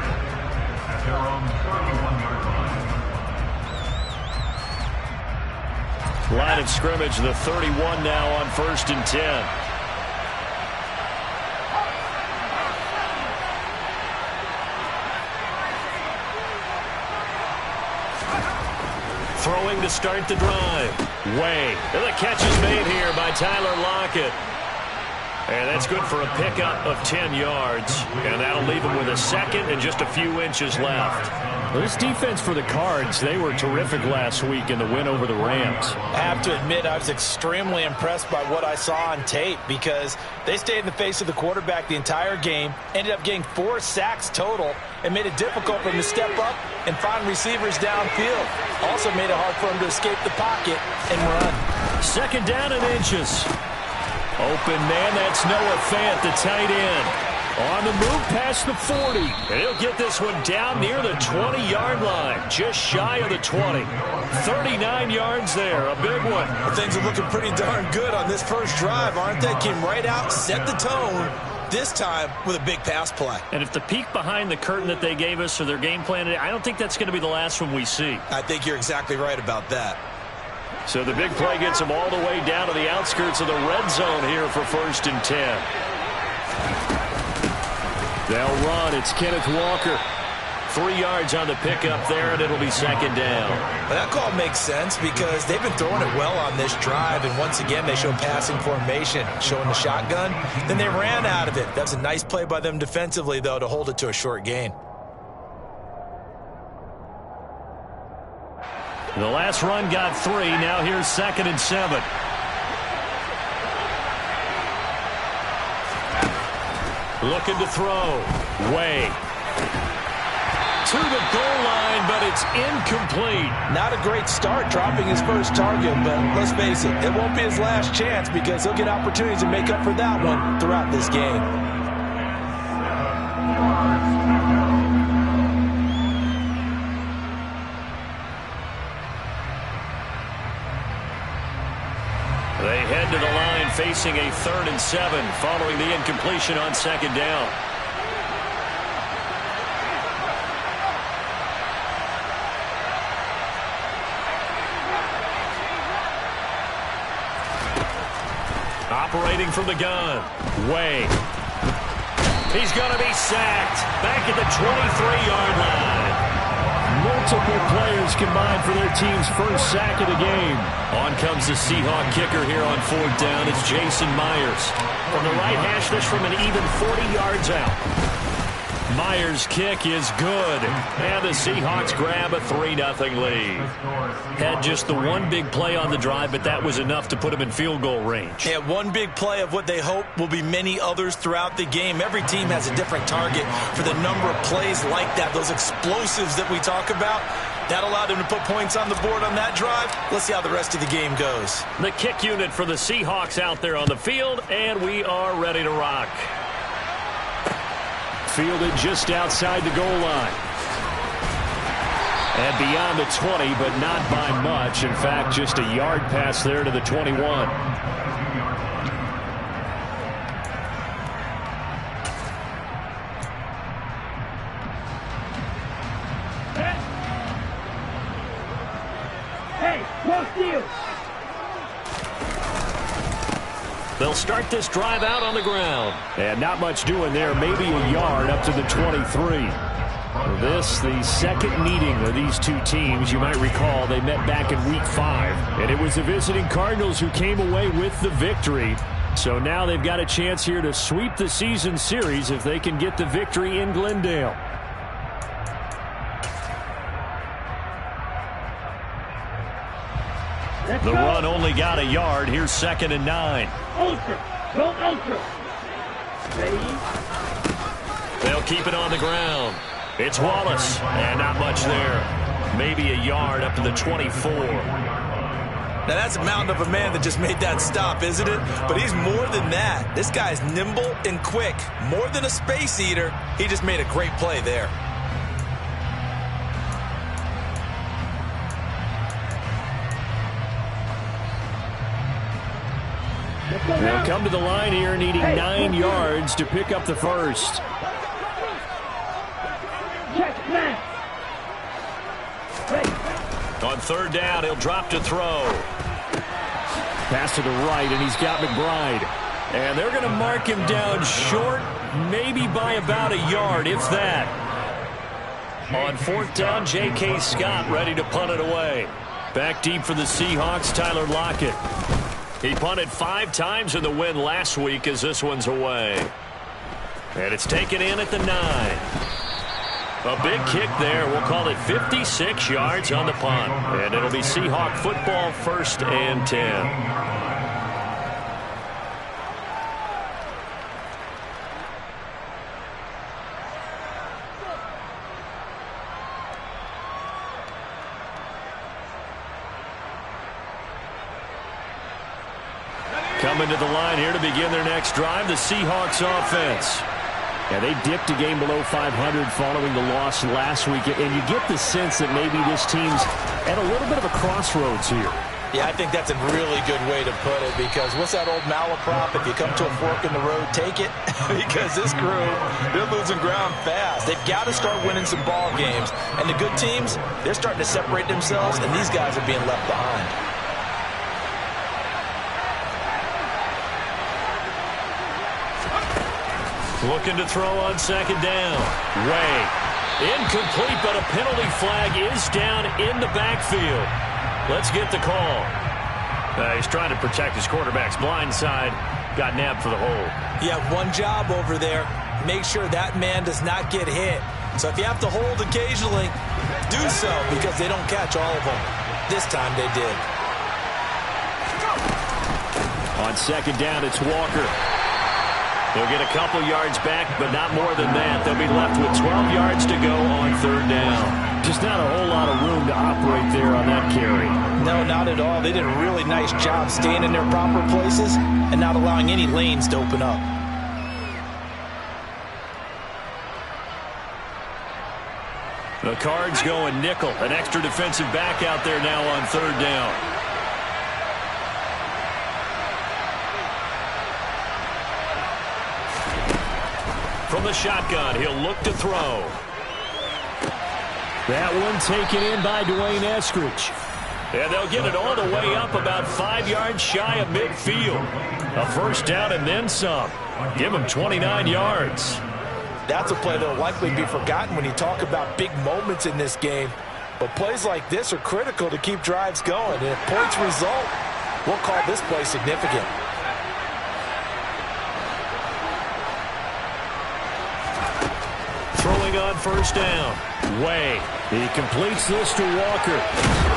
at their own 31-yard line. Line of scrimmage, the 31 now on 1st and 10. Throwing to start the drive. Way. And the catch is made here by Tyler Lockett. And that's good for a pickup of 10 yards. And that'll leave him with a second and just a few inches left. Well, this defense for the Cards, they were terrific last week in the win over the Rams. I have to admit, I was extremely impressed by what I saw on tape because they stayed in the face of the quarterback the entire game, ended up getting 4 sacks total, and made it difficult for him to step up and find receivers downfield. Also made it hard for him to escape the pocket and run. Second down and inches. Open man, that's Noah Fant, the tight end. On the move past the 40. And he'll get this one down near the 20-yard line. Just shy of the 20. 39 yards there. A big one. Well, things are looking pretty darn good on this first drive, aren't they? Came right out, set the tone, this time with a big pass play. And if the peek behind the curtain that they gave us or their game plan, I don't think that's going to be the last one we see. I think you're exactly right about that. So the big play gets them all the way down to the outskirts of the red zone here for 1st and 10. They'll run. It's Kenneth Walker. 3 yards on the pickup there, and it'll be second down. Well, that call makes sense because they've been throwing it well on this drive, and once again they show passing formation, showing the shotgun. Then they ran out of it. That's a nice play by them defensively, though, to hold it to a short gain. The last run got 3. Now here's 2nd and 7. Looking to throw. Way. To the goal line, but it's incomplete. Not a great start dropping his first target, but let's face it, it won't be his last chance because he'll get opportunities to make up for that one throughout this game. They head to the line facing a 3rd and 7 following the incompletion on 2nd down. Operating from the gun. Way. He's going to be sacked. Back at the 23-yard line. Multiple players combined for their team's first sack of the game. On comes the Seahawk kicker here on 4th down. It's Jason Myers. From the right hash, this from an even 40 yards out. Myers' kick is good. And the Seahawks grab a 3-0 lead. Had just the one big play on the drive, but that was enough to put him in field goal range. Yeah, one big play of what they hope will be many others throughout the game. Every team has a different target for the number of plays like that, those explosives that we talk about. That allowed them to put points on the board on that drive. Let's see how the rest of the game goes. The kick unit for the Seahawks out there on the field, and we are ready to rock. Fielded just outside the goal line. And beyond the 20, but not by much. In fact, just a yard pass there to the 21. Hey, close deal. They'll start this drive out on the ground. And not much doing there. Maybe a yard up to the 23. This, the second meeting of these two teams. You might recall they met back in Week 5. And it was the visiting Cardinals who came away with the victory. So now they've got a chance here to sweep the season series if they can get the victory in Glendale. The run only got a yard. Here's 2nd and 9. Ultra. Go ultra. They'll keep it on the ground. It's Wallace, and not much there. Maybe a yard up to the 24. Now, that's a mountain of a man that just made that stop, isn't it? But he's more than that. This guy's nimble and quick. More than a space eater. He just made a great play there. They'll come to the line here needing 9 yards to pick up the first. On 3rd down, he'll drop to throw. Pass to the right, and he's got McBride. And they're going to mark him down short, maybe by about a yard, if that. On 4th down, J.K. Scott ready to punt it away. Back deep for the Seahawks, Tyler Lockett. He punted 5 times in the win last week as this one's away. And it's taken in at the 9. A big kick there. We'll call it 56 yards on the punt. And it'll be Seahawk football, 1st and 10. Coming to the line here to begin their next drive, the Seahawks offense. Yeah, they dipped a game below 500 following the loss last week, and you get the sense that maybe this team's at a little bit of a crossroads here. Yeah, I think that's a really good way to put it, because what's that old malaprop? If you come to a fork in the road, take it. Because this crew, they're losing ground fast. They've got to start winning some ball games. And the good teams, they're starting to separate themselves, and these guys are being left behind. Looking to throw on 2nd down. Way. Incomplete, but a penalty flag is down in the backfield. Let's get the call. He's trying to protect his quarterback's blind side. Got nabbed for the hold. You have one job over there. Make sure that man does not get hit. So if you have to hold occasionally, do so, because they don't catch all of them. This time they did. On 2nd down, it's Walker. They'll get a couple yards back, but not more than that. They'll be left with 12 yards to go on 3rd down. Just not a whole lot of room to operate there on that carry. No, not at all. They did a really nice job staying in their proper places and not allowing any lanes to open up. The Cards going nickel. An extra defensive back out there now on 3rd down. From the shotgun, he'll look to throw. That one taken in by Dwayne Eskridge. And they'll get it all the way up about 5 yards shy of midfield. A 1st down and then some. Give him 29 yards. That's a play that will likely be forgotten when you talk about big moments in this game. But plays like this are critical to keep drives going. And if points result, we'll call this play significant. Throwing on 1st down. Way. He completes this to Walker.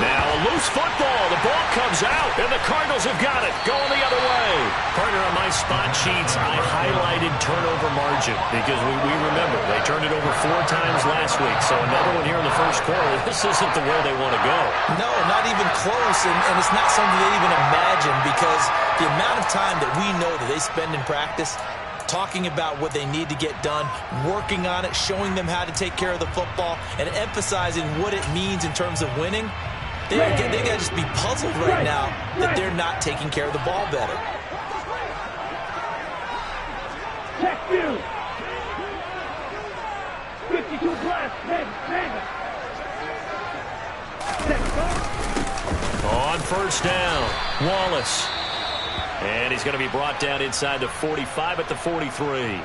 Now a loose football. The ball comes out, and the Cardinals have got it. Going the other way. Partner, on my spot sheets, I highlighted turnover margin because we remember they turned it over 4 times last week. So another one here in the 1st quarter. This isn't the way they want to go. No, not even close, and it's not something they even imagine, because the amount of time that we know that they spend in practice talking about what they need to get done, working on it, showing them how to take care of the football, and emphasizing what it means in terms of winning. They got to just be puzzled right now that they're not taking care of the ball better. Check you. 52 plus. On 1st down, Wallace. And he's going to be brought down inside the 45 at the 43.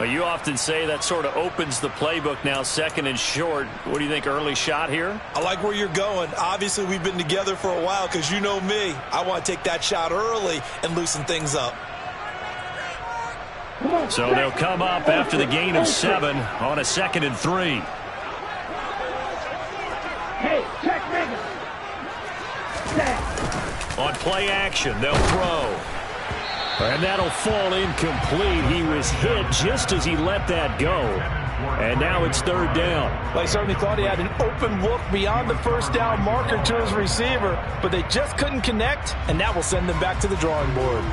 Well, you often say that sort of opens the playbook now, 2nd and short. What do you think, early shot here? I like where you're going. Obviously, we've been together for a while because you know me. I want to take that shot early and loosen things up. So they'll come up after the gain of 7 on a 2nd and 3. Hey, check nigga. On play action, they'll throw. And that'll fall incomplete. He was hit just as he let that go. And now it's 3rd down. Well, I certainly thought he had an open look beyond the first down marker to his receiver, but they just couldn't connect, and that will send them back to the drawing board.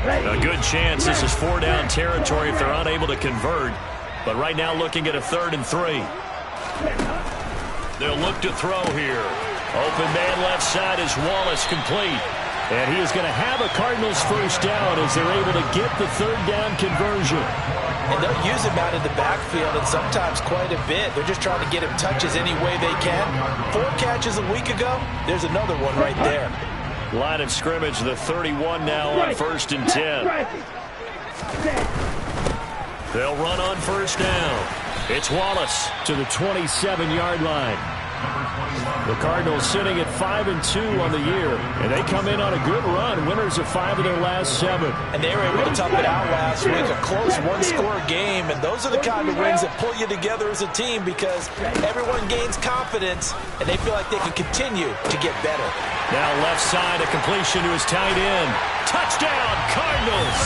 A good chance this is 4-down territory if they're unable to convert. But right now looking at a 3rd and 3. They'll look to throw here. Open man left side is Wallace, complete. And he is going to have a Cardinals first down as they're able to get the 3rd down conversion. And they'll use him out in the backfield and sometimes quite a bit. They're just trying to get him touches any way they can. 4 catches a week ago. There's another one right there. Line of scrimmage, the 31 now on 1st and 10. They'll run on first down. It's Wallace to the 27-yard line. The Cardinals sitting at 5-2 on the year, and they come in on a good run, winners of 5 of their last 7. And they were able to tough it out last week, a close one-score game, and those are the kind of wins that pull you together as a team because everyone gains confidence, and they feel like they can continue to get better. Now left side, a completion to his tight end. Touchdown, Cardinals!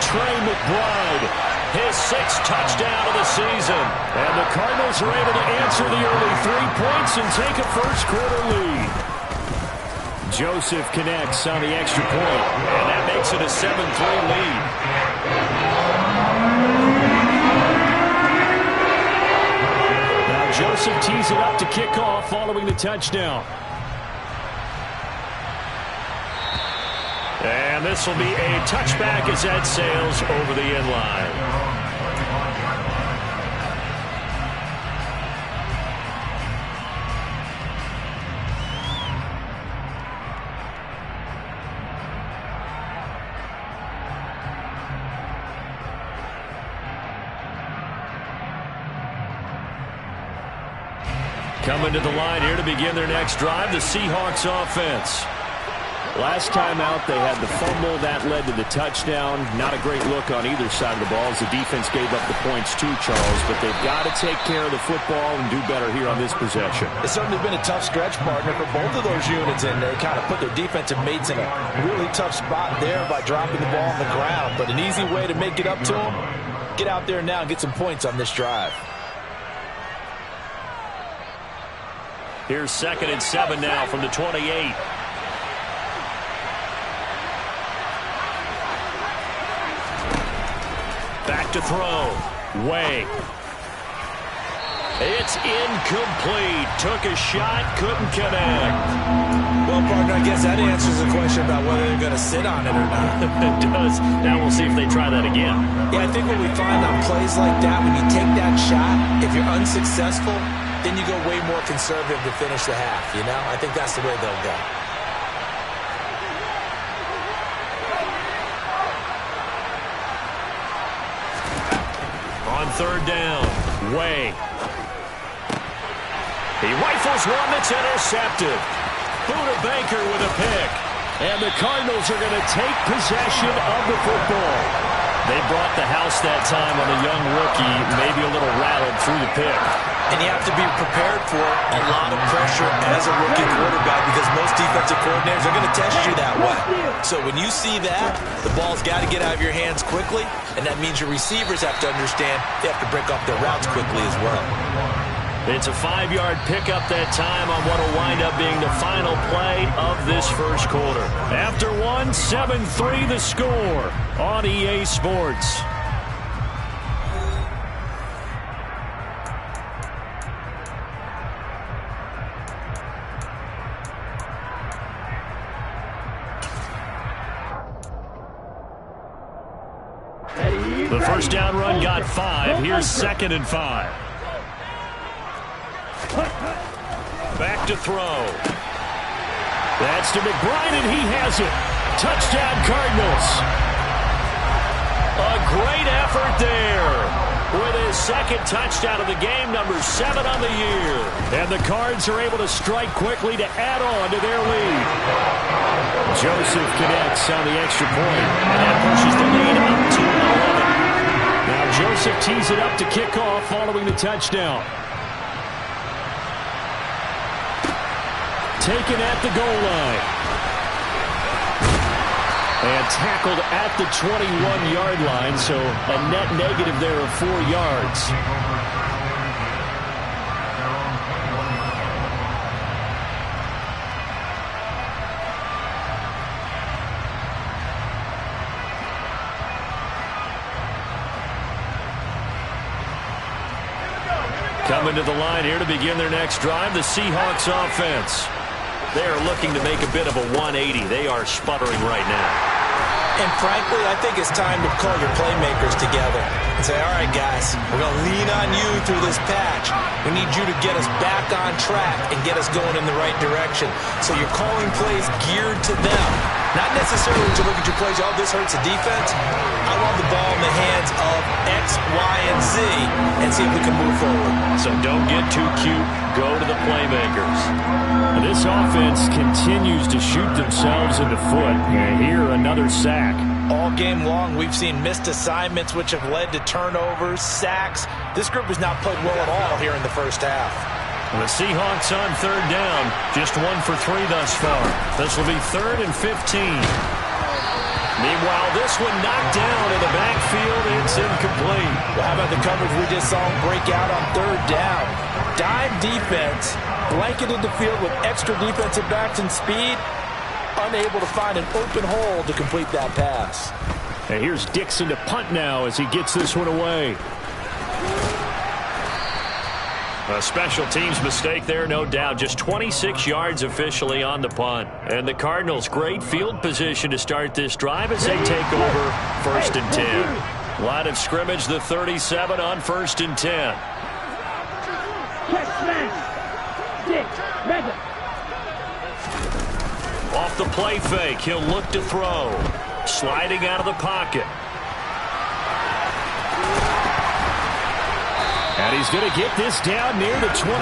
Trey McBride, his 6th touchdown of the season. And the Cardinals are able to answer the early 3 points and take a first-quarter lead. Joseph connects on the extra point, and that makes it a 7-3 lead. Now Joseph tees it up to kick off following the touchdown. And this will be a touchback as that sails over the end line. Coming to the line here to begin their next drive, the Seahawks offense. Last time out, they had the fumble. That led to the touchdown. Not a great look on either side of the ball as the defense gave up the points too, Charles. But they've got to take care of the football and do better here on this possession. It's certainly been a tough stretch, partner, for both of those units, and they kind of put their defensive mates in a really tough spot there by dropping the ball on the ground. But an easy way to make it up to them, get out there now and get some points on this drive. Here's 2nd and 7 now from the 28. Back to throw. Way. It's incomplete. Took a shot, couldn't connect. Well, partner, I guess that answers the question about whether they're going to sit on it or not. It does. Now we'll see if they try that again. Yeah, I think what we find on plays like that, when you take that shot, if you're unsuccessful, then you go way more conservative to finish the half, you know? I think that's the way they'll go. On 3rd down, Way. He rifles one that's intercepted. Buda Baker with a pick. And the Cardinals are going to take possession of the football. They brought the house that time on the young rookie, maybe a little rattled through the pick. And you have to be prepared for a lot of pressure as a rookie quarterback because most defensive coordinators are going to test you that way. So when you see that, the ball's got to get out of your hands quickly, and that means your receivers have to understand they have to break off their routes quickly as well. It's a 5-yard pickup that time on what will wind up being the final play of this first quarter. After one, 7-3 the score on EA Sports. The first down run got 5. Here's 2nd and 5. Back to throw. That's to McBride, and he has it. Touchdown, Cardinals. A great effort there. With his second touchdown of the game, number 7 on the year. And the Cards are able to strike quickly to add on to their lead. Joseph connects on the extra point, and that pushes the lead up to 11. Now Joseph tees it up to kick off following the touchdown. Taken at the goal line. And tackled at the 21-yard line, so a net negative there of 4 yards. Coming to the line here to begin their next drive, the Seahawks offense. They are looking to make a bit of a 180. They are sputtering right now. And frankly, I think it's time to call your playmakers together and say, all right, guys, we're going to lean on you through this patch. We need you to get us back on track and get us going in the right direction. So you're calling plays geared to them. Not necessarily to look at your plays, oh, this hurts the defense. I want the ball in the hands of X, Y, and Z and see if we can move forward. So don't get too cute. Go to the playmakers. And this offense continues to shoot themselves in the foot. And here, another sack. All game long, we've seen missed assignments, which have led to turnovers, sacks. This group has not played well at all here in the first half. The Seahawks on third down, just 1 for 3 thus far. This will be 3rd and 15. Meanwhile, this one knocked down in the backfield. It's incomplete. Well, how about the coverage we just saw him break out on third down? Dime defense, blanketed the field with extra defensive backs and speed, unable to find an open hole to complete that pass. And here's Dixon to punt now as he gets this one away. A special teams mistake there, no doubt. Just 26 yards officially on the punt. And the Cardinals, great field position to start this drive as they take over 1st and 10. Line of scrimmage, the 37 on 1st and 10. Off the play fake, he'll look to throw. Sliding out of the pocket. And he's going to get this down near the 25.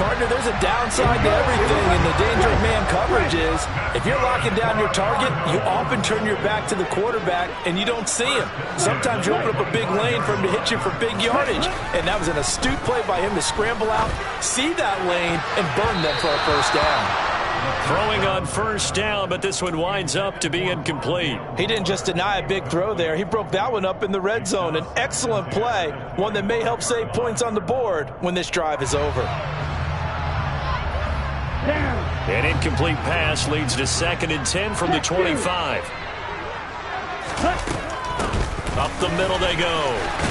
Partner, there's a downside to everything, and the danger of man coverage is if you're locking down your target, you often turn your back to the quarterback, and you don't see him. Sometimes you open up a big lane for him to hit you for big yardage, and that was an astute play by him to scramble out, see that lane, and burn them for a first down. Throwing on 1st down, but this one winds up to be incomplete. He didn't just deny a big throw there. He broke that one up in the red zone. An excellent play, one that may help save points on the board when this drive is over. An incomplete pass leads to 2nd and 10 from the 25. Up the middle they go.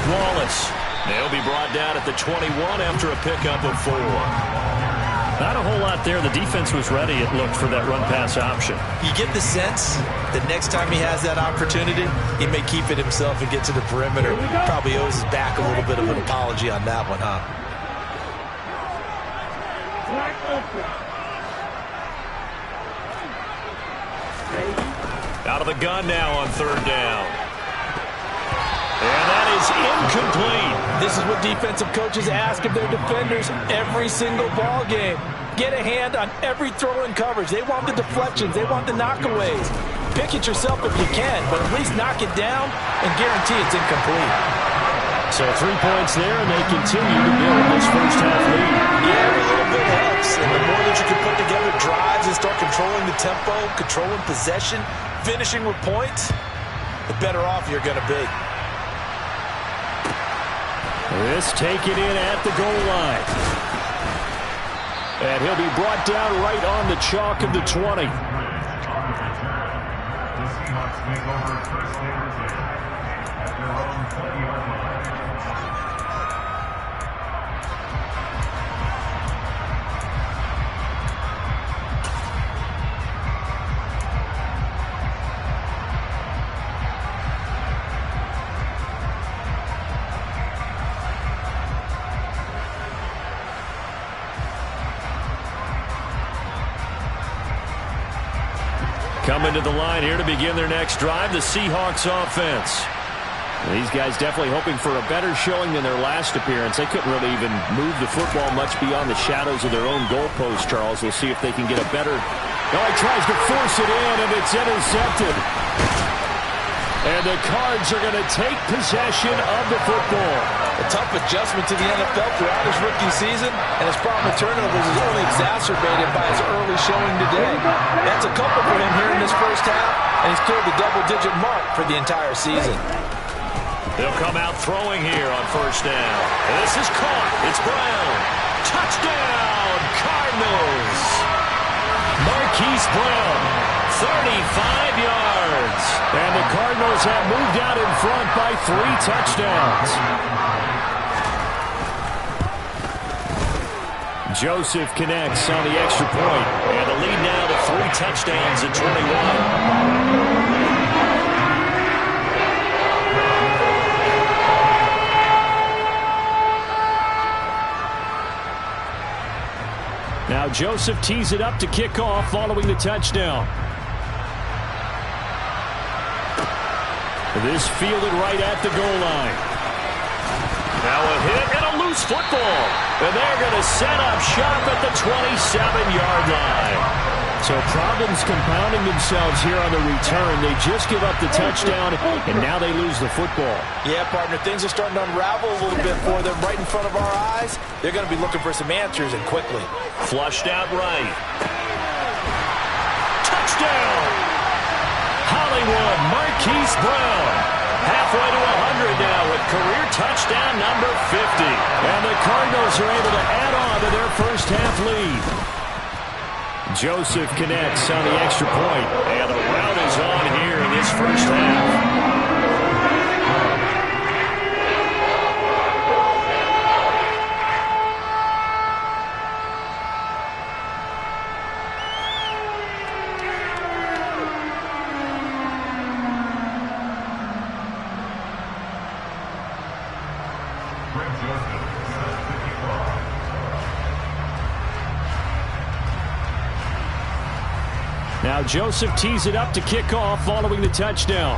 Wallace. They'll be brought down at the 21 after a pickup of 4. Not a whole lot there. The defense was ready, it looked, for that run-pass option. You get the sense that next time he has that opportunity, he may keep it himself and get to the perimeter. Probably owes his back a little bit of an apology on that one, huh? Out of the gun now on 3rd down. And that is incomplete. This is what defensive coaches ask of their defenders every single ball game. Get a hand on every throw in coverage. They want the deflections. They want the knockaways. Pick it yourself if you can, but at least knock it down and guarantee it's incomplete. So 3 points there, and they continue to build this first half lead. Yeah, every little bit helps. And the more that you can put together drives and start controlling the tempo, controlling possession, finishing with points, the better off you're going to be. This taken in at the goal line. And he'll be brought down right on the chalk of the 20. The Seahawks make over 1st and 10 at their own 20-yard line. Coming to the line here to begin their next drive, the Seahawks offense. These guys definitely hoping for a better showing than their last appearance. They couldn't really even move the football much beyond the shadows of their own goalpost, Charles. We'll see if they can get a better... Oh, he tries to force it in, and it's intercepted. And the Cards are going to take possession of the football. A tough adjustment to the NFL throughout his rookie season, and his problem with turnovers is only exacerbated by his early showing today. That's a couple for him here in this first half, and he's cleared the double-digit mark for the entire season. They'll come out throwing here on first down. This is caught. It's Brown. Touchdown, Cardinals. Marquise Brown, 35 yards. And the Cardinals have moved out in front by 3 touchdowns. Joseph connects on the extra point. And the lead now to 3 touchdowns at 21. Now Joseph tees it up to kick off following the touchdown. This fielded right at the goal line. Now a hit and a loose football. And they're going to set up shop at the 27-yard line. So problems compounding themselves here on the return. They just give up the touchdown, and now they lose the football. Yeah, partner, things are starting to unravel a little bit for them right in front of our eyes. They're going to be looking for some answers, and quickly. Flushed out right. Touchdown! Hollywood, Marquise Brown. Halfway to 100 now with career touchdown number 50. And the Cardinals are able to add on to their first half lead. Joseph connects on the extra point. And the route is on here in this first half. Now Joseph tees it up to kick off following the touchdown.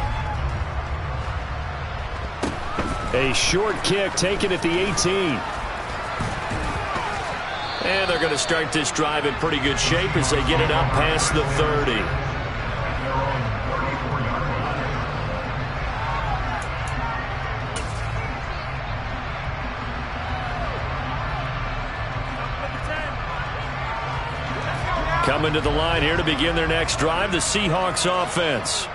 A short kick taken at the 18. And they're going to start this drive in pretty good shape as they get it up past the 30. Coming to the line here to begin their next drive, the Seahawks offense.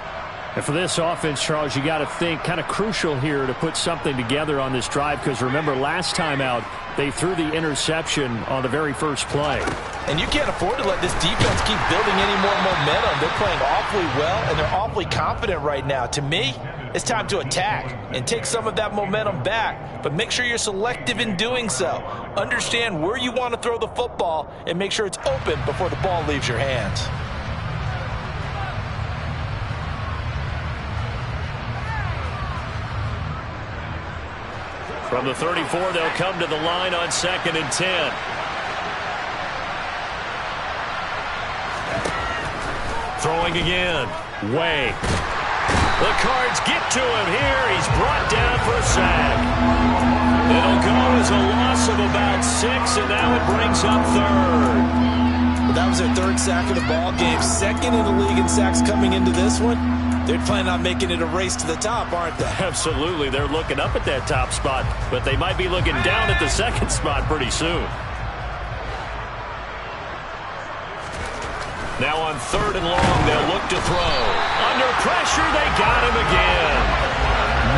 And for this offense, Charles, you got to think kind of crucial here to put something together on this drive, because remember last time out they threw the interception on the very first play. And you can't afford to let this defense keep building any more momentum. They're playing awfully well, and they're awfully confident right now. To me, it's time to attack and take some of that momentum back, but make sure you're selective in doing so. Understand where you want to throw the football and make sure it's open before the ball leaves your hands. From the 34, they'll come to the line on 2nd and 10. Throwing again. Way. The Cards get to him here. He's brought down for a sack. It'll go as a loss of about 6, and now it brings up 3rd. Well, that was their 3rd sack of the ball game. 2nd in the league in sacks coming into this one. They're planning on making it a race to the top, aren't they? Absolutely. They're looking up at that top spot, but they might be looking down at the 2nd spot pretty soon. Now on 3rd and long, they'll look to throw. Under pressure, they got him again.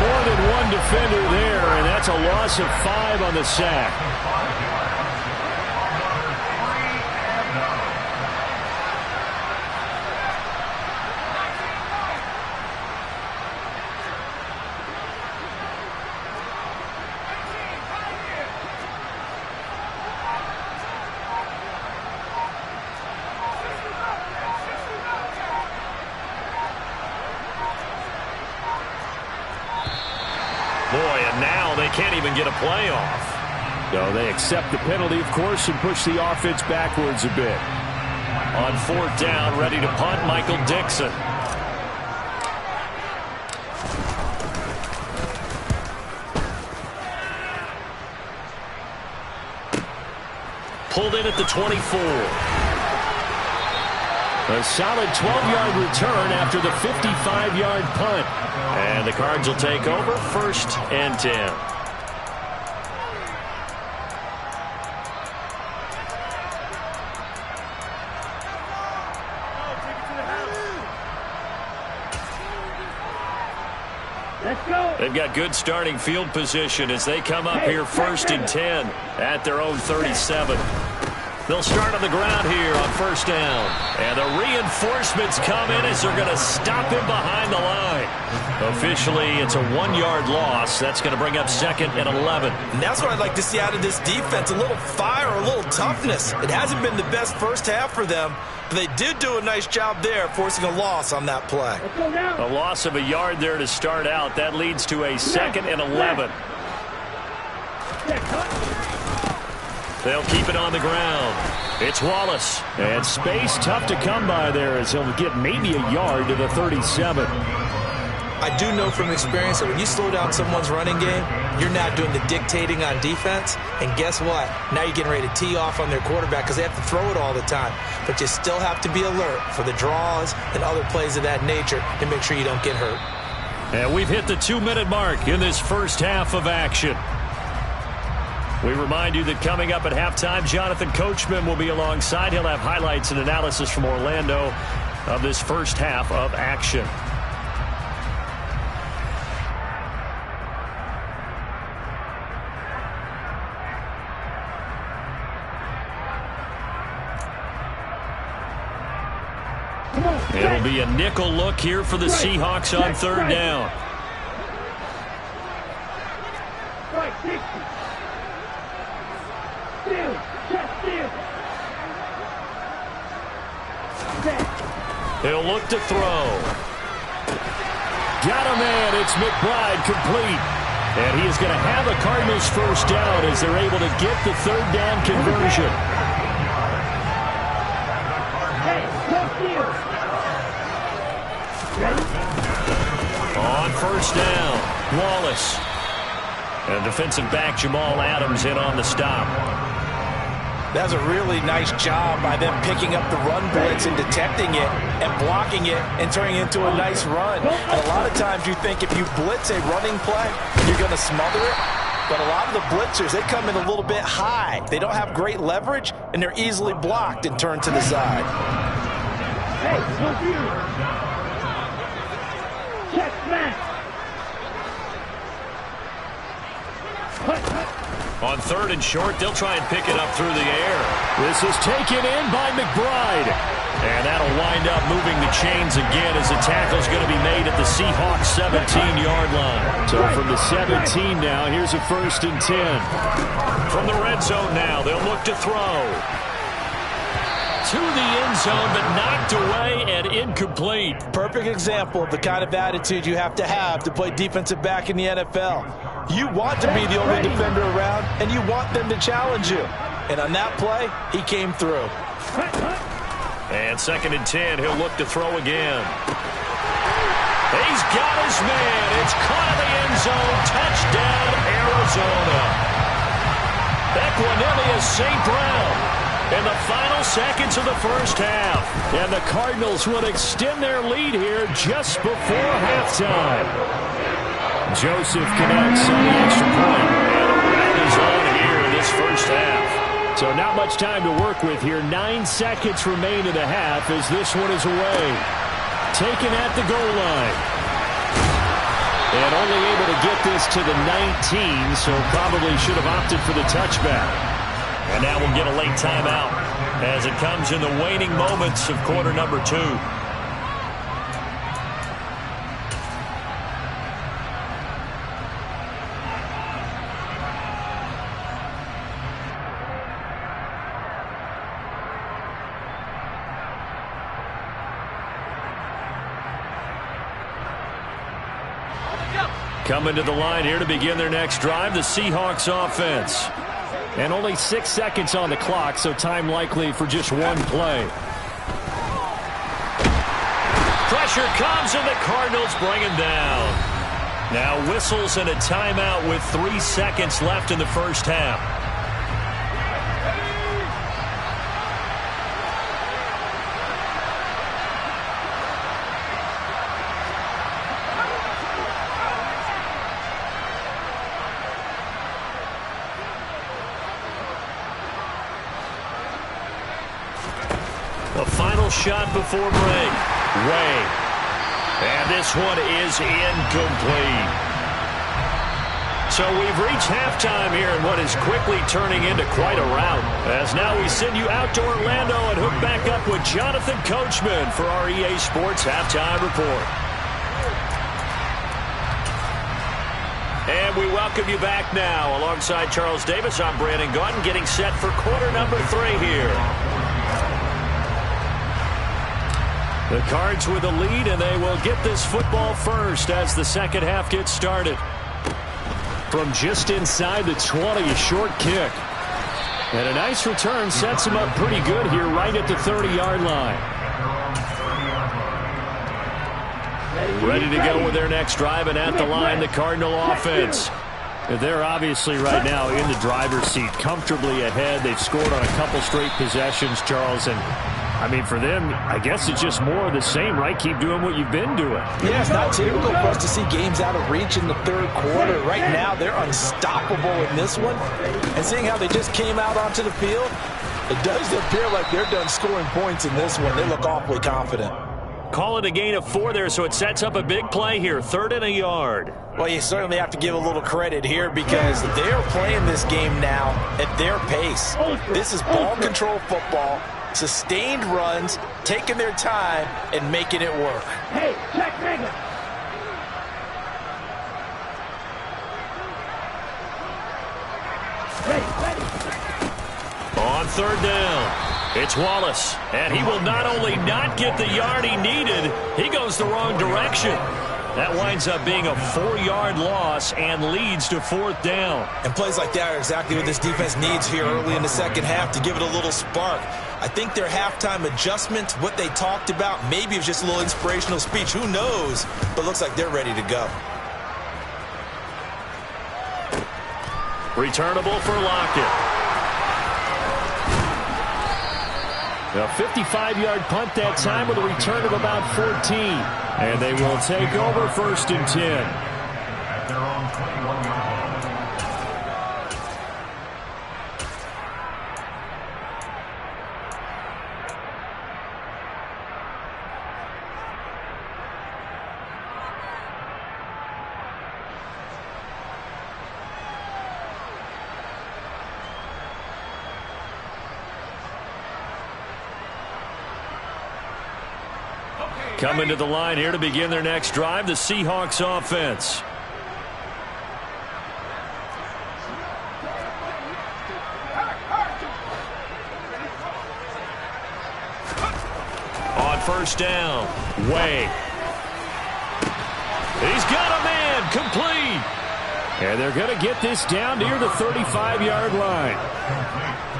More than one defender there, and that's a loss of 5 on the sack. Boy, and now they can't even get a play off. No, they accept the penalty, of course, and push the offense backwards a bit. On 4th down, ready to punt, Michael Dixon. Pulled in at the 24. A solid 12-yard return after the 55-yard punt. And the Cards will take over 1st and 10. They've got good starting field position as they come up here 1st and 10 at their own 37. They'll start on the ground here on 1st down. And the reinforcements come in as they're going to stop him behind the line. Officially, it's a 1-yard loss. That's going to bring up 2nd and 11. And that's what I'd like to see out of this defense, a little fire, a little toughness. It hasn't been the best first half for them, but they did do a nice job there, forcing a loss on that play. A loss of a yard there to start out. That leads to a 2nd and 11. They'll keep it on the ground. It's Wallace. And space tough to come by there as he'll get maybe a yard to the 37. I do know from experience that when you slow down someone's running game, you're not doing the dictating on defense. And guess what? Now you're getting ready to tee off on their quarterback because they have to throw it all the time. But you still have to be alert for the draws and other plays of that nature to make sure you don't get hurt. And we've hit the 2-minute mark in this first half of action. We remind you that coming up at halftime, Jonathan Coachman will be alongside. He'll have highlights and analysis from Orlando of this first half of action. It'll be a nickel look here for the Seahawks on 3rd down. He'll look to throw. Got a man. It's McBride complete. And he is going to have a Cardinals first down as they're able to get the 3rd down conversion. On 1st down, Wallace. And defensive back Jamal Adams in on the stop. That's a really nice job by them picking up the run blitz and detecting it and blocking it and turning it into a nice run. And a lot of times you think if you blitz a running play, you're going to smother it. But a lot of the blitzers, they come in a little bit high. They don't have great leverage, and they're easily blocked and turned to the side. Check back. On 3rd and short, they'll try and pick it up through the air. This is taken in by McBride. And that'll wind up moving the chains again as the tackle's going to be made at the Seahawks 17-yard line. So from the 17 now, here's a 1st and 10. From the red zone now, they'll look to throw. To the end zone, but knocked away and incomplete. Perfect example of the kind of attitude you have to play defensive back in the NFL. You want to be the only defender around, and you want them to challenge you. And on that play, he came through. And 2nd and 10, he'll look to throw again. He's got his man. It's caught in the end zone. Touchdown, Arizona. Equinemius St. Brown in the final seconds of the first half. And the Cardinals will extend their lead here just before halftime. Joseph connects on the extra point. And a wrap is on here in this first half. So not much time to work with here. 9 seconds remain in the half as this one is away. Taken at the goal line. And only able to get this to the 19, so probably should have opted for the touchback. And now we'll get a late timeout as it comes in the waning moments of quarter number 2. Coming to the line here to begin their next drive, the Seahawks offense. And only 6 seconds on the clock, so time likely for just one play. Pressure comes, and the Cardinals bring him down. Now whistles and a timeout with 3 seconds left in the first half. The final shot before break. Way. And this one is incomplete. So we've reached halftime here in what is quickly turning into quite a rout. As now we send you out to Orlando and hook back up with Jonathan Coachman for our EA Sports Halftime Report. And we welcome you back now. Alongside Charles Davis, I'm Brandon Gaudin, getting set for quarter number 3 here. The Cards with a lead, and they will get this football first as the second half gets started. From just inside the 20, a short kick. And a nice return sets them up pretty good here right at the 30-yard line. Ready to go with their next drive, and at the line, the Cardinal offense. They're obviously right now in the driver's seat, comfortably ahead. They've scored on a couple straight possessions, Charles, and I mean, for them, I guess it's just more of the same, right? Keep doing what you've been doing. Yeah, it's not typical for us to see games out of reach in the third quarter. Right now, they're unstoppable in this one. And seeing how they just came out onto the field, it does appear like they're done scoring points in this one. They look awfully confident. Call it a gain of 4 there, so it sets up a big play here. 3rd and a yard. Well, you certainly have to give a little credit here because they're playing this game now at their pace. This is ball control football. Sustained runs, taking their time, and making it work. Hey, check Megan. Ready. On 3rd down, it's Wallace, and he will not only not get the yard he needed, he goes the wrong direction. That winds up being a 4-yard loss and leads to 4th down. And plays like that are exactly what this defense needs here early in the second half to give it a little spark. I think their halftime adjustment, what they talked about, maybe it was just a little inspirational speech. Who knows? But looks like they're ready to go. Returnable for Lockett. A 55-yard punt that time with a return of about 14. And they will take over 1st and 10. At their own 21-yard line. Coming to the line here to begin their next drive, the Seahawks offense. On 1st down, Way. He's got a man, complete. And they're going to get this down near the 35-yard line.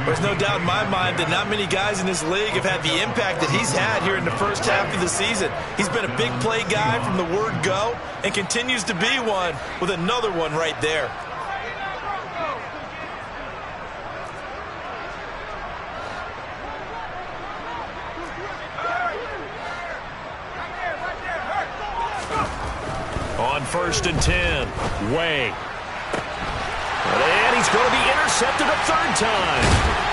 There's no doubt in my mind that not many guys in this league have had the impact that he's had here in the first half of the season. He's been a big play guy from the word go and continues to be one with another one right there. On 1st and 10, Way. And he's going to be intercepted a 3rd time.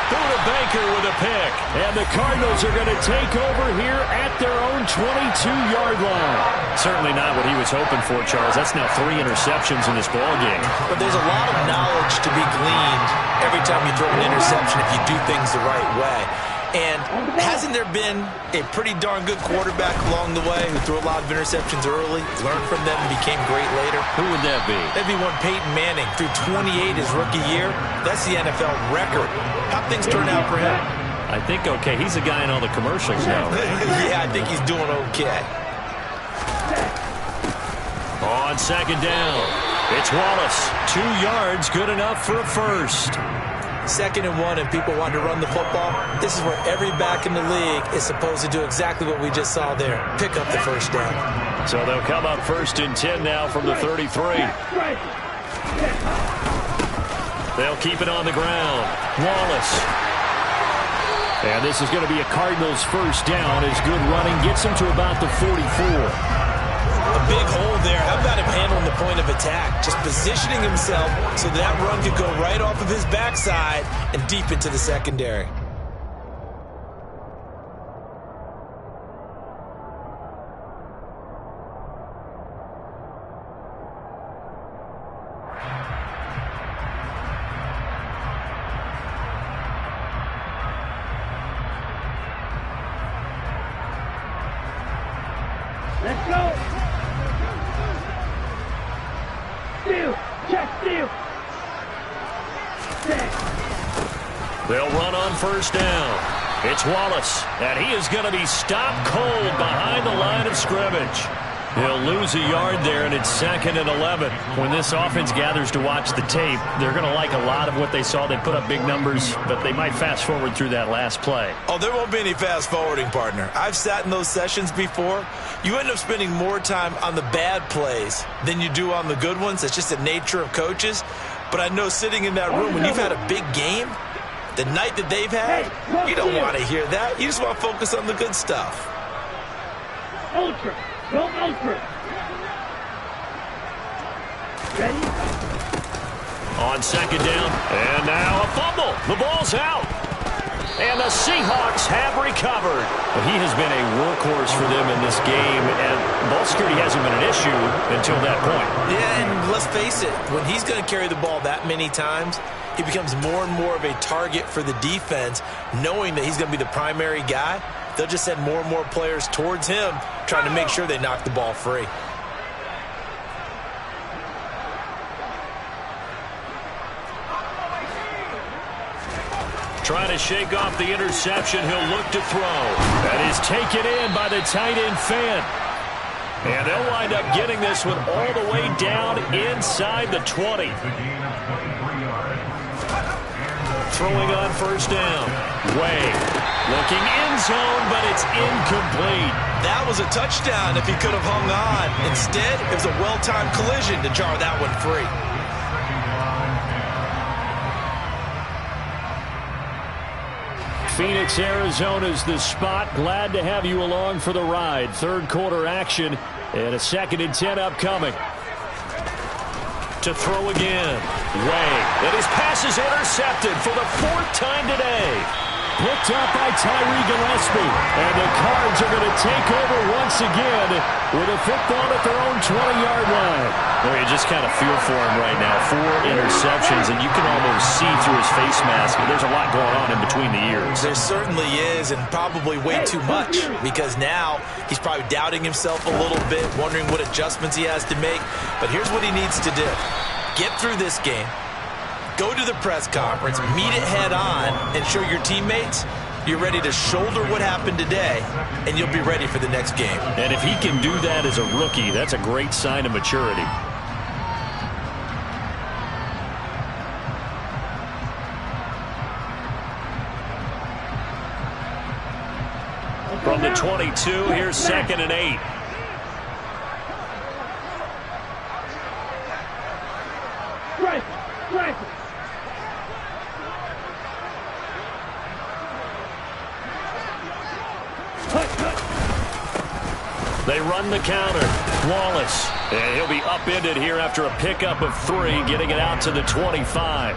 Buda Baker with a pick. And the Cardinals are going to take over here at their own 22-yard line. Certainly not what he was hoping for, Charles. That's now 3 interceptions in this ballgame. But there's a lot of knowledge to be gleaned every time you throw an interception if you do things the right way. And hasn't there been a pretty darn good quarterback along the way who threw a lot of interceptions early, learned from them, and became great later? Who would that be? That'd be one Peyton Manning. Threw 28 his rookie year. That's the NFL record. How'd things turn out for him? I think okay. He's a guy in all the commercials now, right? Yeah, I think he's doing okay. On 2nd down, it's Wallace. 2 yards, good enough for a first. 2nd and 1 and people want to run the football, this is where every back in the league is supposed to do exactly what we just saw there, pick up the first down. So they'll come up 1st and 10 now from the 33. They'll keep it on the ground. Wallace. And this is going to be a Cardinals first down as good running gets him to about the 44. A big hole there. How about him handling the point of attack? Just positioning himself so that run could go right off of his backside and deep into the secondary. Let's go. Steal. Check steal. They'll run on first down. It's Wallace, and he is going to be stopped cold behind the line of scrimmage. He'll lose a yard there, and it's 2nd and 11. When this offense gathers to watch the tape, they're going to like a lot of what they saw. They put up big numbers, but they might fast forward through that last play. Oh, there won't be any fast forwarding, partner. I've sat in those sessions before. You end up spending more time on the bad plays than you do on the good ones. It's just the nature of coaches. But I know sitting in that room, when you've had a big game, the night that they've had, you don't want to hear that. You just want to focus on the good stuff. Ultra. Go ultra. Ready? On 2nd down, and now a fumble. The ball's out. And the Seahawks have recovered. But he has been a workhorse for them in this game, and ball security hasn't been an issue until that point. Yeah, and let's face it, when he's going to carry the ball that many times, he becomes more and more of a target for the defense, knowing that he's going to be the primary guy. They'll just send more and more players towards him, trying to make sure they knock the ball free. Trying to shake off the interception. He'll look to throw. That is taken in by the tight end Fant. And they'll wind up getting this one all the way down inside the 20. Throwing on first down. Way. Looking end zone, but it's incomplete. That was a touchdown if he could have hung on. Instead, it was a well-timed collision to jar that one free. Phoenix, Arizona's the spot. Glad to have you along for the ride. 3rd quarter action and a 2nd and 10 upcoming. To throw again. Way. And his pass is intercepted for the 4th time today. Picked up by Tyree Gillespie. And the Cards are going to take over once again with a football at their own 20-yard line. Well, you just kind of feel for him right now. 4 interceptions, and you can almost see through his face mask. There's a lot going on in between the ears. There certainly is, and probably way too much, because now he's probably doubting himself a little bit, wondering what adjustments he has to make. But here's what he needs to do. Get through this game. Go to the press conference, meet it head on, and show your teammates you're ready to shoulder what happened today, and you'll be ready for the next game. And if he can do that as a rookie, that's a great sign of maturity. From the 22, here's 2nd and 8. Right. They run the counter. Wallace. And he'll be upended here after a pickup of 3, getting it out to the 25.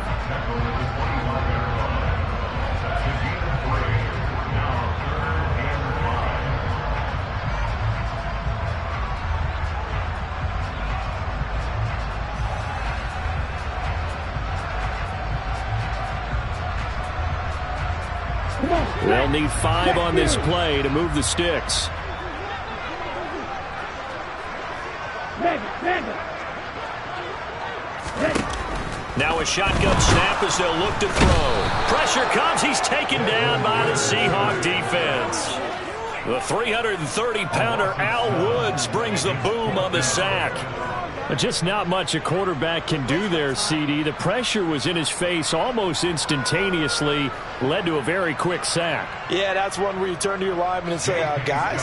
They'll need 5 on this play to move the sticks. Now a shotgun snap as they'll look to throw. Pressure comes. He's taken down by the Seahawk defense. The 330-pounder Al Woods brings the boom on the sack. Just not much a quarterback can do there, CD. The pressure was in his face almost instantaneously, led to a very quick sack. Yeah, that's one where you turn to your lineman and say, guys,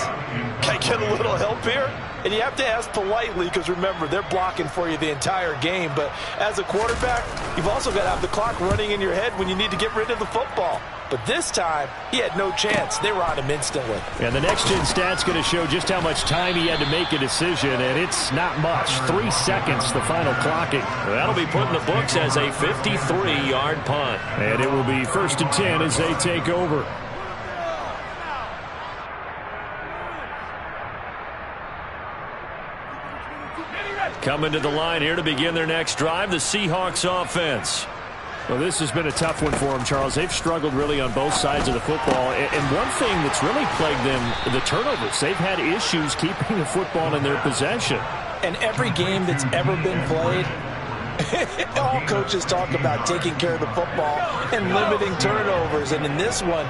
can I get a little help here? And you have to ask politely because, remember, they're blocking for you the entire game. But as a quarterback, you've also got to have the clock running in your head when you need to get rid of the football. But this time, he had no chance. They were on him instantly. And the next-gen stat's going to show just how much time he had to make a decision, and it's not much. 3 seconds, the final clocking. That'll be put in the books as a 53-yard punt. And it will be 1st and 10 as they take over. Coming to the line here to begin their next drive, the Seahawks offense. Well, this has been a tough one for them, Charles. They've struggled really on both sides of the football. And one thing that's really plagued them, the turnovers. They've had issues keeping the football in their possession. And every game that's ever been played, all coaches talk about taking care of the football and limiting turnovers. And in this one,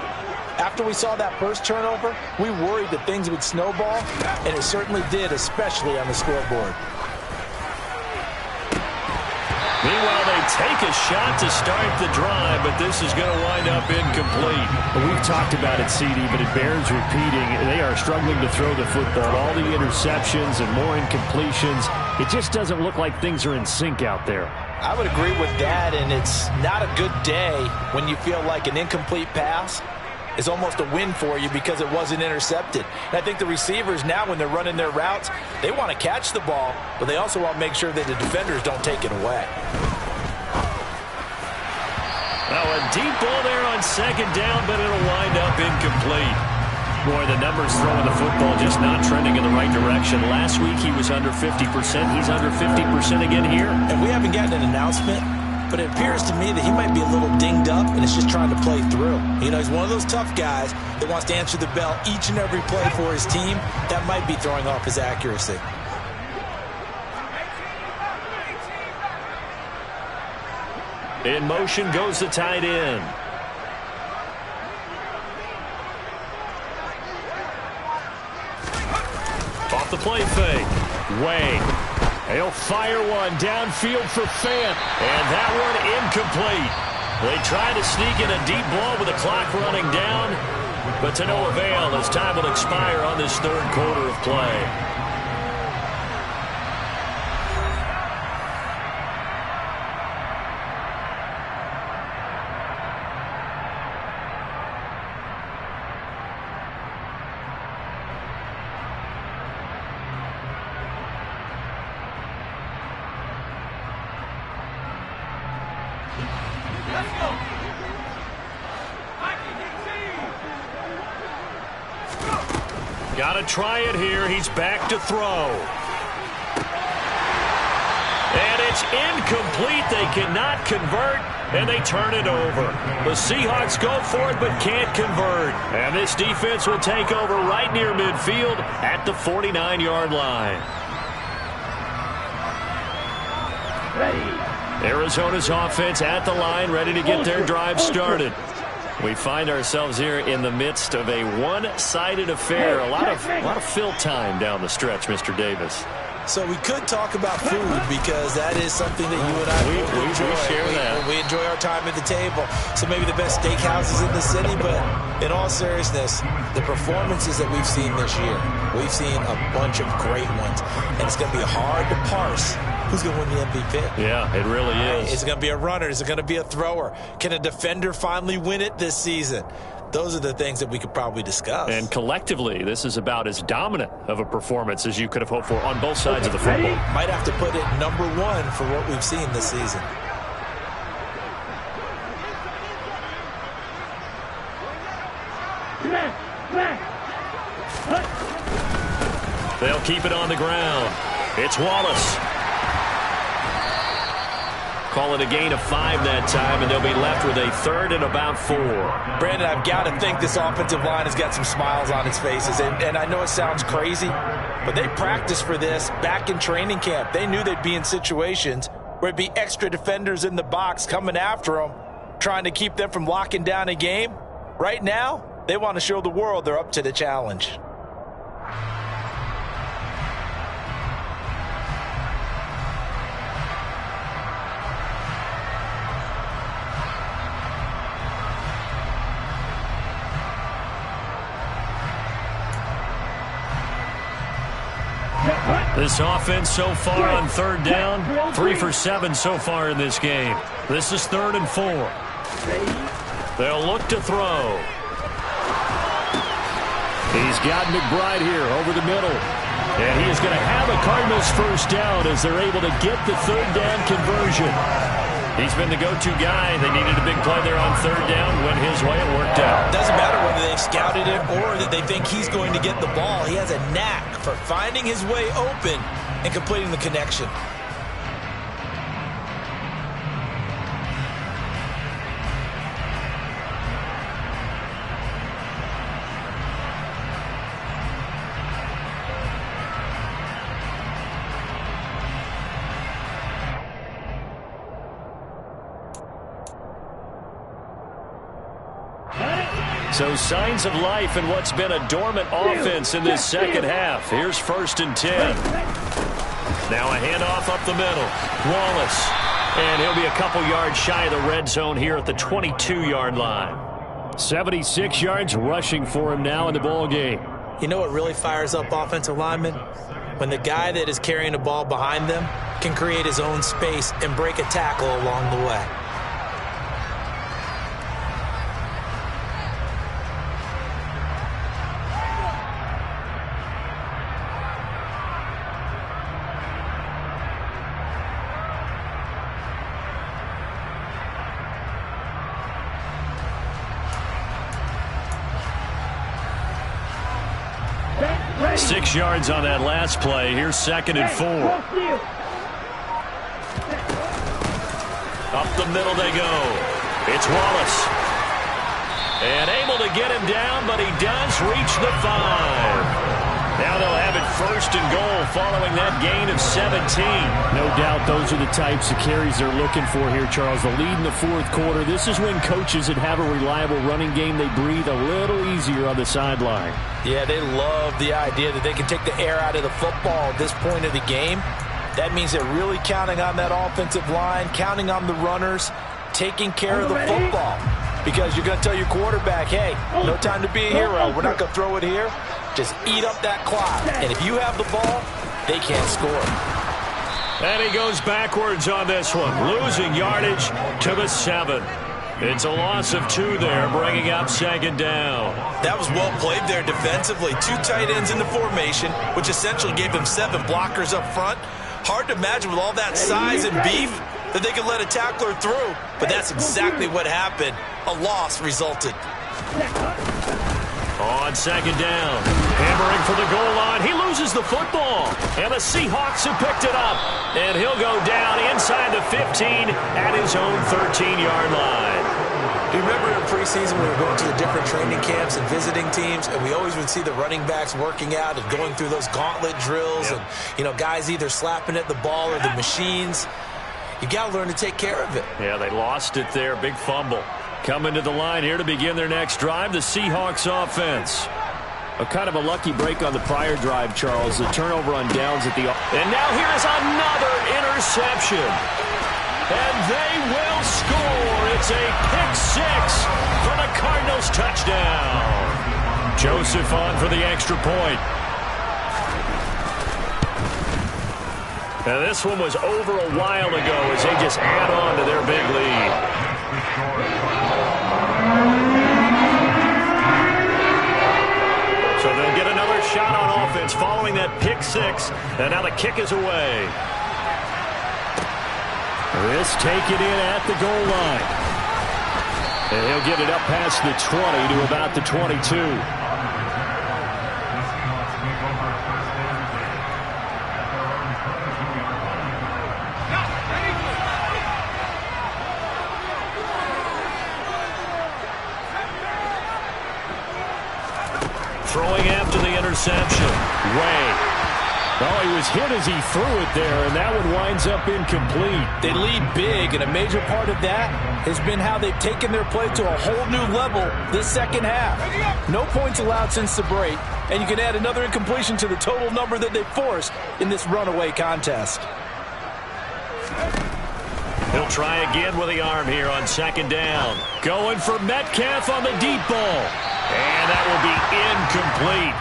after we saw that first turnover, we worried that things would snowball, and it certainly did, especially on the scoreboard. Meanwhile, they take a shot to start the drive, but this is going to wind up incomplete. Well, we've talked about it, CD, but it bears repeating. They are struggling to throw the football. All the interceptions and more incompletions. It just doesn't look like things are in sync out there. I would agree with that, and it's not a good day when you feel like an incomplete pass is almost a win for you because it wasn't intercepted. And I think the receivers now, when they're running their routes, they want to catch the ball, but they also want to make sure that the defenders don't take it away. Now a deep ball there on 2nd down, but it'll wind up incomplete. Boy, the numbers throwing the football just not trending in the right direction. Last week he was under 50%. He's under 50% again here. And we haven't gotten an announcement, but it appears to me that he might be a little dinged up and is just trying to play through. You know, he's one of those tough guys that wants to answer the bell each and every play for his team. That might be throwing off his accuracy. In motion goes the tight end. Off the play fake. Way. He'll fire one downfield for Fant. And that one incomplete. They try to sneak in a deep ball with the clock running down, but to no avail as time will expire on this 3rd quarter of play. Got to try it here. He's back to throw. And it's incomplete. They cannot convert, and they turn it over. The Seahawks go for it but can't convert. And this defense will take over right near midfield at the 49-yard line. Ready. Arizona's offense at the line, ready to get their drive started. We find ourselves here in the midst of a one-sided affair. A lot of fill time down the stretch, Mr. Davis. So we could talk about food because that is something that you and I enjoy. We share that. We enjoy our time at the table. So maybe the best steakhouses in the city, but in all seriousness, the performances that we've seen this year, we've seen a bunch of great ones. And it's going to be hard to parse who's going to win the MVP. Yeah, it really is. Is it going to be a runner? Is it going to be a thrower? Can a defender finally win it this season? Those are the things that we could probably discuss. And collectively, this is about as dominant of a performance as you could have hoped for on both sides of the football. Might have to put it #1 for what we've seen this season. They'll keep it on the ground. It's Wallace. Call it a gain of 5 that time, and they'll be left with a 3rd and about 4. Brandon, I've got to think this offensive line has got some smiles on its faces. And I know it sounds crazy, but they practiced for this back in training camp. They knew they'd be in situations where it'd be extra defenders in the box coming after them, trying to keep them from locking down a game. Right now, they want to show the world they're up to the challenge. This offense so far on third down, 3 for 7 so far in this game. This is 3rd and 4. They'll look to throw. He's got McBride here over the middle. And he is going to have a Cardinals first down as they're able to get the third down conversion. He's been the go-to guy. They needed a big play there on third down. Went his way. It worked out. Doesn't matter whether they've scouted it or that they think he's going to get the ball. He has a knack for finding his way open and completing the connection. So signs of life in what's been a dormant offense in this second half. Here's 1st and 10. Now a handoff up the middle. Wallace. And he'll be a couple yards shy of the red zone here at the 22-yard line. 76 yards rushing for him now in the ball game. You know what really fires up offensive linemen? When the guy that is carrying the ball behind them can create his own space and break a tackle along the way. Ready. 6 yards on that last play. Here's 2nd and 4. Up the middle they go. It's Wallace. And able to get him down, but he does reach the 5. Now they'll have it 1st and goal following that gain of 17. No doubt those are the types of carries they're looking for here, Charles. The lead in the 4th quarter. This is when coaches that have a reliable running game, they breathe a little easier on the sideline. Yeah, they love the idea that they can take the air out of the football at this point of the game. That means they're really counting on that offensive line, counting on the runners, taking care of the football. Because you're going to tell your quarterback, hey, no time to be a hero. We're not going to throw it here. Just eat up that clock. And if you have the ball, they can't score. And he goes backwards on this one, losing yardage to the 7. It's a loss of 2 there, bringing up 2nd down. That was well played there defensively. 2 tight ends in the formation, which essentially gave them 7 blockers up front. Hard to imagine with all that size and beef that they could let a tackler through. But that's exactly what happened. A loss resulted. On 2nd down, hammering for the goal line. He loses the football, and the Seahawks have picked it up. And he'll go down inside the 15 at his own 13-yard line. Do you remember in preseason we were going to the different training camps and visiting teams, and we always would see the running backs working out and going through those gauntlet drills, and, you know, guys either slapping at the ball or the machines. You got to learn to take care of it. Yeah, they lost it there. Big fumble. Coming to the line here to begin their next drive, the Seahawks offense. A kind of a lucky break on the prior drive, Charles. The turnover on downs at the... And now here is another interception. And they will score. It's a pick 6 for the Cardinals touchdown. Joseph on for the extra point. Now this one was over a while ago as they just add on to their big lead. So they'll get another shot on offense following that pick 6. And now the kick is away. This taken in at the goal line. And he'll get it up past the 20 to about the 22. Throwing after the interception. Way. Oh, he was hit as he threw it there, and that one winds up incomplete. They lead big, and a major part of that has been how they've taken their play to a whole new level this second half. No points allowed since the break, and you can add another incompletion to the total number that they forced in this runaway contest. He'll try again with the arm here on 2nd down. Going for Metcalf on the deep ball. And that will be incomplete.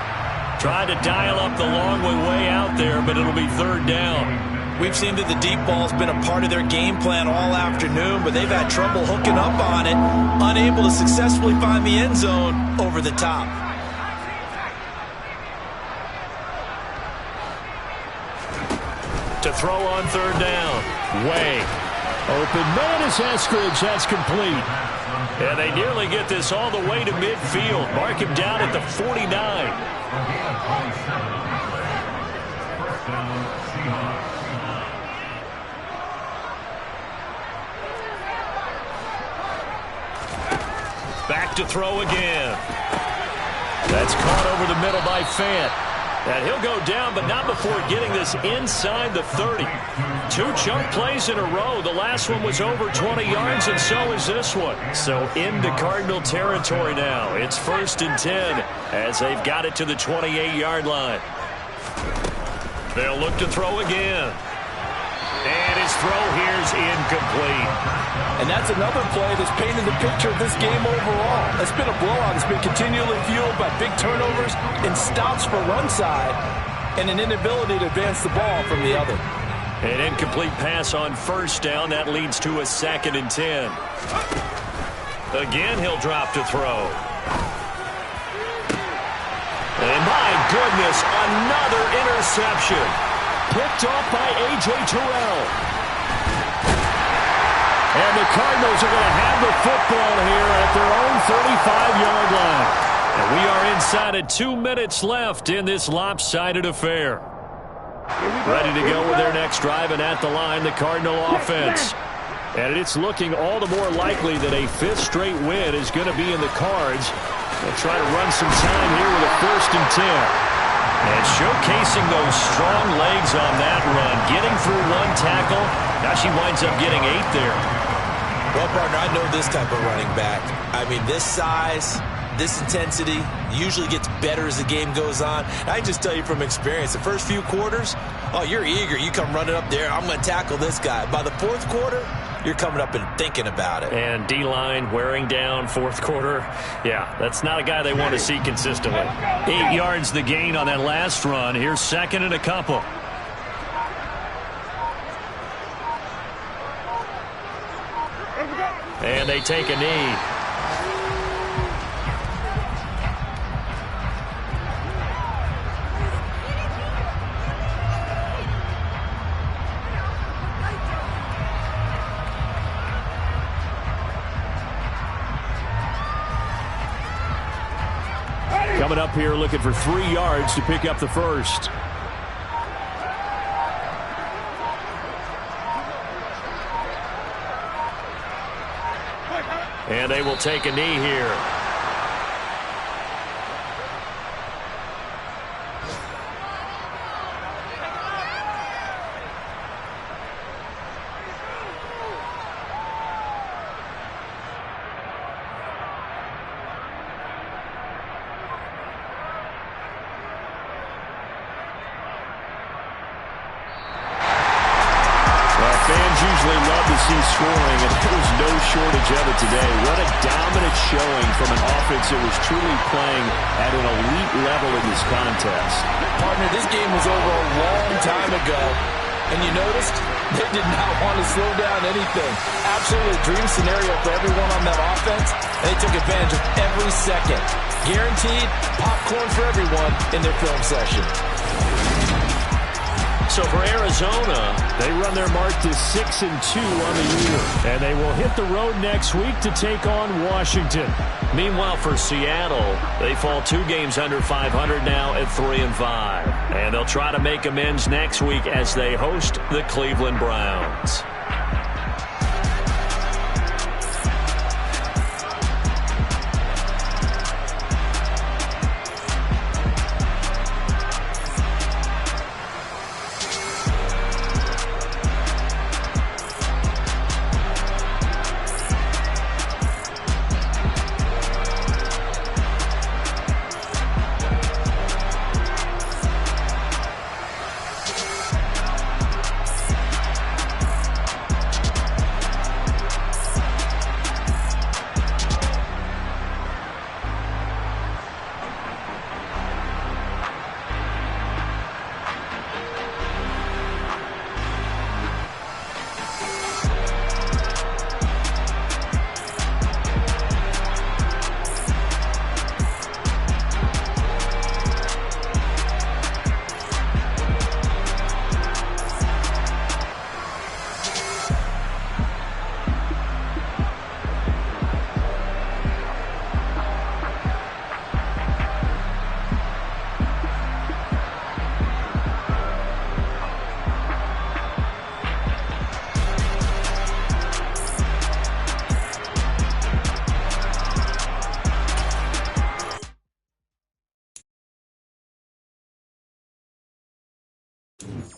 Tried to dial up the long way out there, but it'll be third down. We've seen that the deep ball's been a part of their game plan all afternoon, but they've had trouble hooking up on it, unable to successfully find the end zone over the top. To throw on third down. Way. Open man is Eskridge. That's complete. And they nearly get this all the way to midfield. Mark him down at the 49. Back to throw again. That's caught over the middle by Fant. And he'll go down, but not before getting this inside the 30. 2 chunk plays in a row. The last one was over 20 yards, and so is this one. So into Cardinal territory now. It's 1st and 10 as they've got it to the 28-yard line. They'll look to throw again. And his throw here's incomplete. And that's another play that's painted the picture of this game overall. It's been a blowout. It's been continually fueled by big turnovers and stops for one side and an inability to advance the ball from the other. An incomplete pass on 1st down. That leads to a 2nd and 10. Again, he'll drop to throw. And my goodness, another interception. Picked off by A.J. Terrell. And the Cardinals are going to have the football here at their own 35-yard line. And we are inside of 2 minutes left in this lopsided affair. Ready to go with their next drive, and at the line, the Cardinal offense. And it's looking all the more likely that a 5th straight win is going to be in the cards. They'll try to run some time here with a 1st and 10. And showcasing those strong legs on that run. Getting through 1 tackle. Now she winds up getting 8 there. Well, partner, I know this type of running back. I mean, this size, this intensity usually gets better as the game goes on. I can just tell you from experience, the first few quarters, oh, you're eager. You come running up there, I'm going to tackle this guy. By the 4th quarter, you're coming up and thinking about it. And D-line wearing down 4th quarter. Yeah, that's not a guy they want to see consistently. 8 yards the gain on that last run. Here's 2nd and a couple. And they take a knee. Coming up here looking for 3 yards to pick up the 1st. And they will take a knee here. Usually love to see scoring, and there was no shortage of it today. What a dominant showing from an offense that was truly playing at an elite level in this contest. Partner, this game was over a long time ago, and you noticed they did not want to slow down anything. Absolutely dream scenario for everyone on that offense, and they took advantage of every second. Guaranteed popcorn for everyone in their film session. So for Arizona, they run their mark to 6-2 on the year. And they will hit the road next week to take on Washington. Meanwhile, for Seattle, they fall 2 games under 500 now at 3-5. And they'll try to make amends next week as they host the Cleveland Browns. You